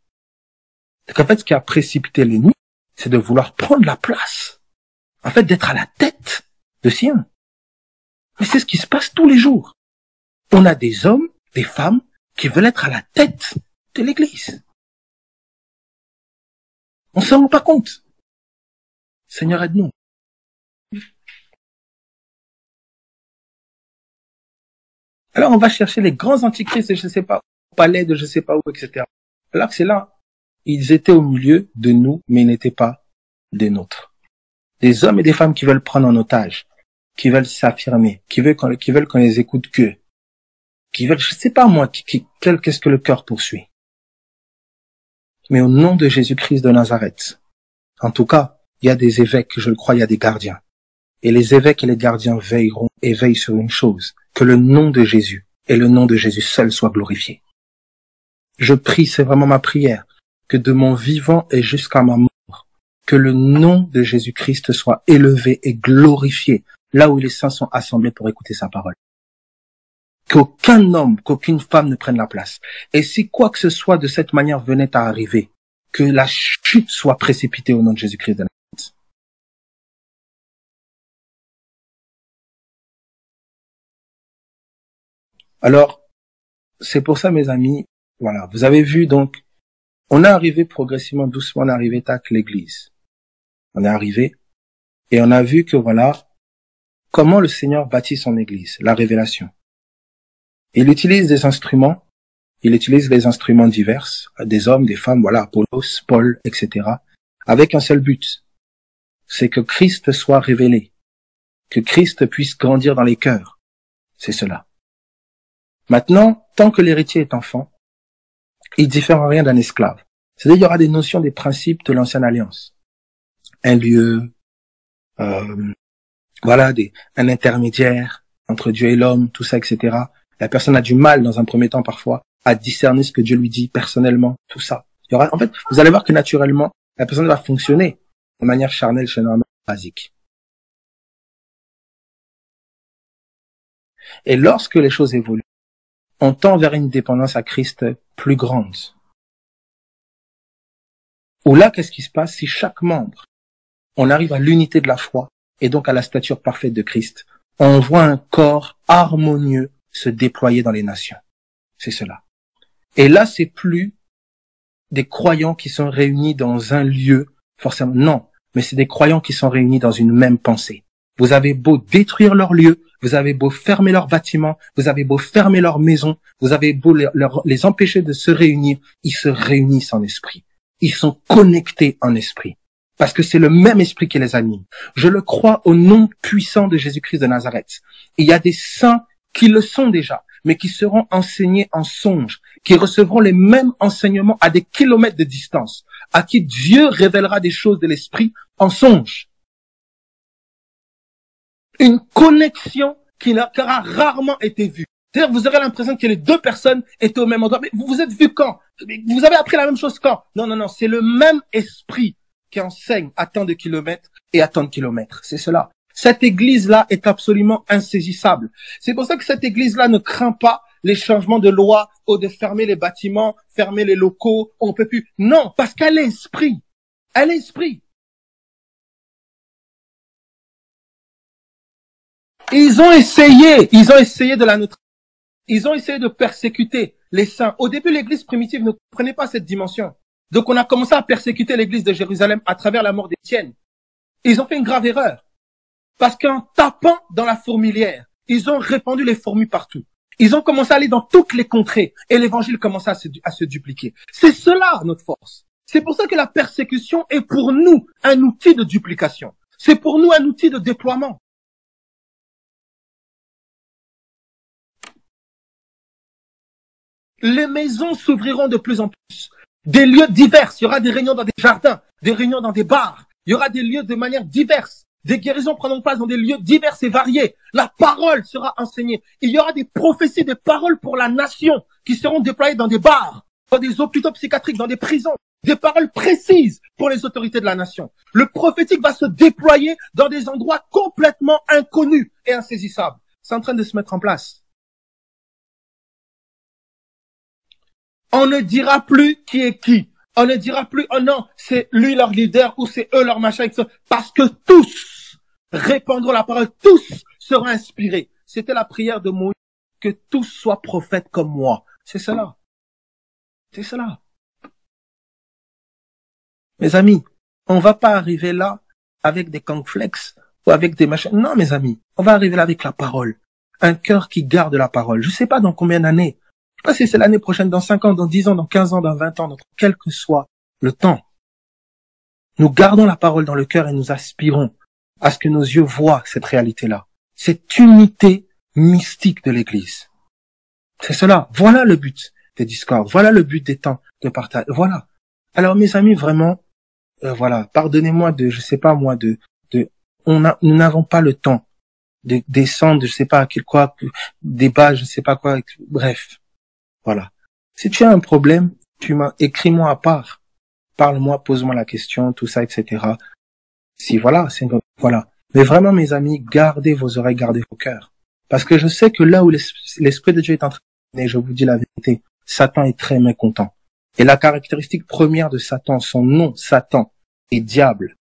Donc en fait, ce qui a précipité l'ennemi, c'est de vouloir prendre la place, en fait, d'être à la tête de Sion. Mais c'est ce qui se passe tous les jours. On a des hommes, des femmes, qui veulent être à la tête de l'Église. On ne s'en rend pas compte. Seigneur, aide-nous. Alors on va chercher les grands antichrists de je sais pas, au palais de je sais pas où, etc. Alors que c'est là, ils étaient au milieu de nous, mais ils n'étaient pas des nôtres. Des hommes et des femmes qui veulent prendre en otage, qui veulent s'affirmer, qui veulent qu'on les écoute que, qui veulent, je sais pas moi, qu'est-ce que le cœur poursuit. Mais au nom de Jésus-Christ de Nazareth, en tout cas, il y a des évêques, je le crois, il y a des gardiens. Et les évêques et les gardiens veilleront et veillent sur une chose, que le nom de Jésus et le nom de Jésus seul soient glorifiés. Je prie, c'est vraiment ma prière, que de mon vivant et jusqu'à ma mort, que le nom de Jésus-Christ soit élevé et glorifié là où les saints sont assemblés pour écouter sa parole. Qu'aucun homme, qu'aucune femme ne prenne la place. Et si quoi que ce soit de cette manière venait à arriver, que la chute soit précipitée au nom de Jésus-Christ de Nazareth. Alors, c'est pour ça, mes amis, voilà, vous avez vu, donc, on est arrivé progressivement, doucement, on est arrivé à l'église. On est arrivé, et on a vu que, voilà, comment le Seigneur bâtit son église, la révélation. Il utilise des instruments, il utilise les instruments divers, des hommes, des femmes, voilà, Apollos, Paul, etc., avec un seul but, c'est que Christ soit révélé, que Christ puisse grandir dans les cœurs. C'est cela. Maintenant, tant que l'héritier est enfant, il diffère en rien d'un esclave. C'est-à-dire, il y aura des notions, des principes de l'ancienne alliance. Un lieu, voilà, un intermédiaire entre Dieu et l'homme, tout ça, etc. La personne a du mal, dans un premier temps, parfois, à discerner ce que Dieu lui dit personnellement, tout ça. Il y aura, en fait, vous allez voir que naturellement, la personne va fonctionner de manière charnelle, généralement basique. Et lorsque les choses évoluent, on tend vers une dépendance à Christ plus grande. Où là, qu'est-ce qui se passe si chaque membre, on arrive à l'unité de la foi et donc à la stature parfaite de Christ, on voit un corps harmonieux se déployer dans les nations. C'est cela. Et là, c'est plus des croyants qui sont réunis dans un lieu, forcément, non, mais c'est des croyants qui sont réunis dans une même pensée. Vous avez beau détruire leur lieu, vous avez beau fermer leurs bâtiments, vous avez beau fermer leurs maisons, vous avez beau les empêcher de se réunir, ils se réunissent en esprit. Ils sont connectés en esprit. Parce que c'est le même esprit qui les anime. Je le crois au nom puissant de Jésus-Christ de Nazareth. Il y a des saints qui le sont déjà, mais qui seront enseignés en songe, qui recevront les mêmes enseignements à des kilomètres de distance, à qui Dieu révélera des choses de l'esprit en songe. Une connexion qui aura rarement été vue. C'est-à-dire, vous aurez l'impression que les deux personnes étaient au même endroit. Mais vous vous êtes vus quand? Vous avez appris la même chose quand? Non, c'est le même esprit qui enseigne à tant de kilomètres et à tant de kilomètres. C'est cela. Cette église-là est absolument insaisissable. C'est pour ça que cette église-là ne craint pas les changements de loi ou de fermer les bâtiments, fermer les locaux, on peut plus. Non, parce qu'elle est esprit. Elle est esprit. Ils ont essayé de la neutraliser. Ils ont essayé de persécuter les saints. Au début, l'église primitive ne comprenait pas cette dimension. Donc, on a commencé à persécuter l'église de Jérusalem à travers la mort d'Étienne. Ils ont fait une grave erreur. Parce qu'en tapant dans la fourmilière, ils ont répandu les fourmis partout. Ils ont commencé à aller dans toutes les contrées et l'évangile commençait à se dupliquer. C'est cela, notre force. C'est pour ça que la persécution est pour nous un outil de duplication. C'est pour nous un outil de déploiement. Les maisons s'ouvriront de plus en plus. Des lieux divers. Il y aura des réunions dans des jardins, des réunions dans des bars. Il y aura des lieux de manière diverse. Des guérisons prendront place dans des lieux divers et variés. La parole sera enseignée. Il y aura des prophéties, des paroles pour la nation qui seront déployées dans des bars, dans des hôpitaux psychiatriques, dans des prisons. Des paroles précises pour les autorités de la nation. Le prophétique va se déployer dans des endroits complètement inconnus et insaisissables. C'est en train de se mettre en place. On ne dira plus qui est qui. On ne dira plus, oh non, c'est lui leur leader ou c'est eux leur machin, etc. Parce que tous répandront la parole, tous seront inspirés. C'était la prière de Moïse, que tous soient prophètes comme moi. C'est cela. C'est cela. Mes amis, on va pas arriver là avec des cornflakes ou avec des machins. Non, mes amis, on va arriver là avec la parole. Un cœur qui garde la parole. Je sais pas dans combien d'années. Je sais pas si c'est l'année prochaine, dans 5 ans, dans 10 ans, dans 15 ans, dans 20 ans, dans quel que soit le temps. Nous gardons la parole dans le cœur et nous aspirons à ce que nos yeux voient cette réalité-là. Cette unité mystique de l'Église. C'est cela. Voilà le but des discords. Voilà le but des temps de partage. Voilà. Alors, mes amis, vraiment, voilà. Pardonnez-moi de, je sais pas moi, nous n'avons pas le temps de descendre, je sais pas à quel quoi, débat, je sais pas quoi, bref. Voilà. Si tu as un problème, écris-moi à part. Parle-moi, pose-moi la question, tout ça, etc. Si voilà, voilà. Mais vraiment, mes amis, gardez vos oreilles, gardez vos cœurs. Parce que je sais que là où l'Esprit de Dieu est en train de venir, je vous dis la vérité, Satan est très mécontent. Et la caractéristique première de Satan, son nom, Satan, est diable.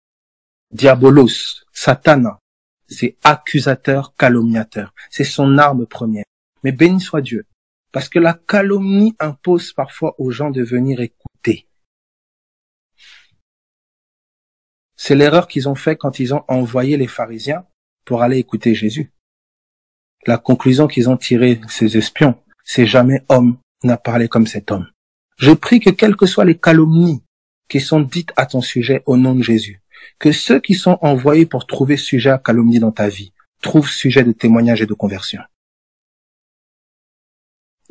Diabolos, Satana. C'est accusateur, calomniateur. C'est son arme première. Mais béni soit Dieu. Parce que la calomnie impose parfois aux gens de venir écouter. C'est l'erreur qu'ils ont fait quand ils ont envoyé les pharisiens pour aller écouter Jésus. La conclusion qu'ils ont tirée, ces espions, c'est jamais homme n'a parlé comme cet homme. Je prie que quelles que soient les calomnies qui sont dites à ton sujet au nom de Jésus, que ceux qui sont envoyés pour trouver sujet à calomnie dans ta vie trouvent sujet de témoignage et de conversion.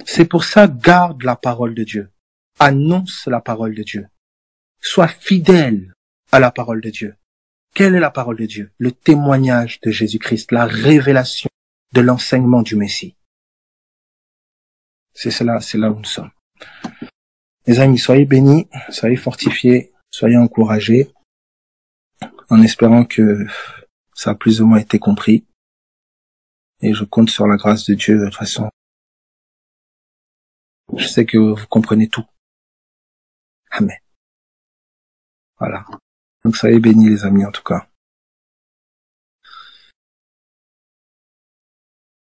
C'est pour ça, garde la parole de Dieu. Annonce la parole de Dieu. Sois fidèle à la parole de Dieu. Quelle est la parole de Dieu? Le témoignage de Jésus-Christ, la révélation de l'enseignement du Messie. C'est là où nous sommes. Les amis, soyez bénis, soyez fortifiés, soyez encouragés, en espérant que ça a plus ou moins été compris. Et je compte sur la grâce de Dieu. De toute façon, je sais que vous comprenez tout. Amen. Voilà. Donc soyez bénis les amis en tout cas.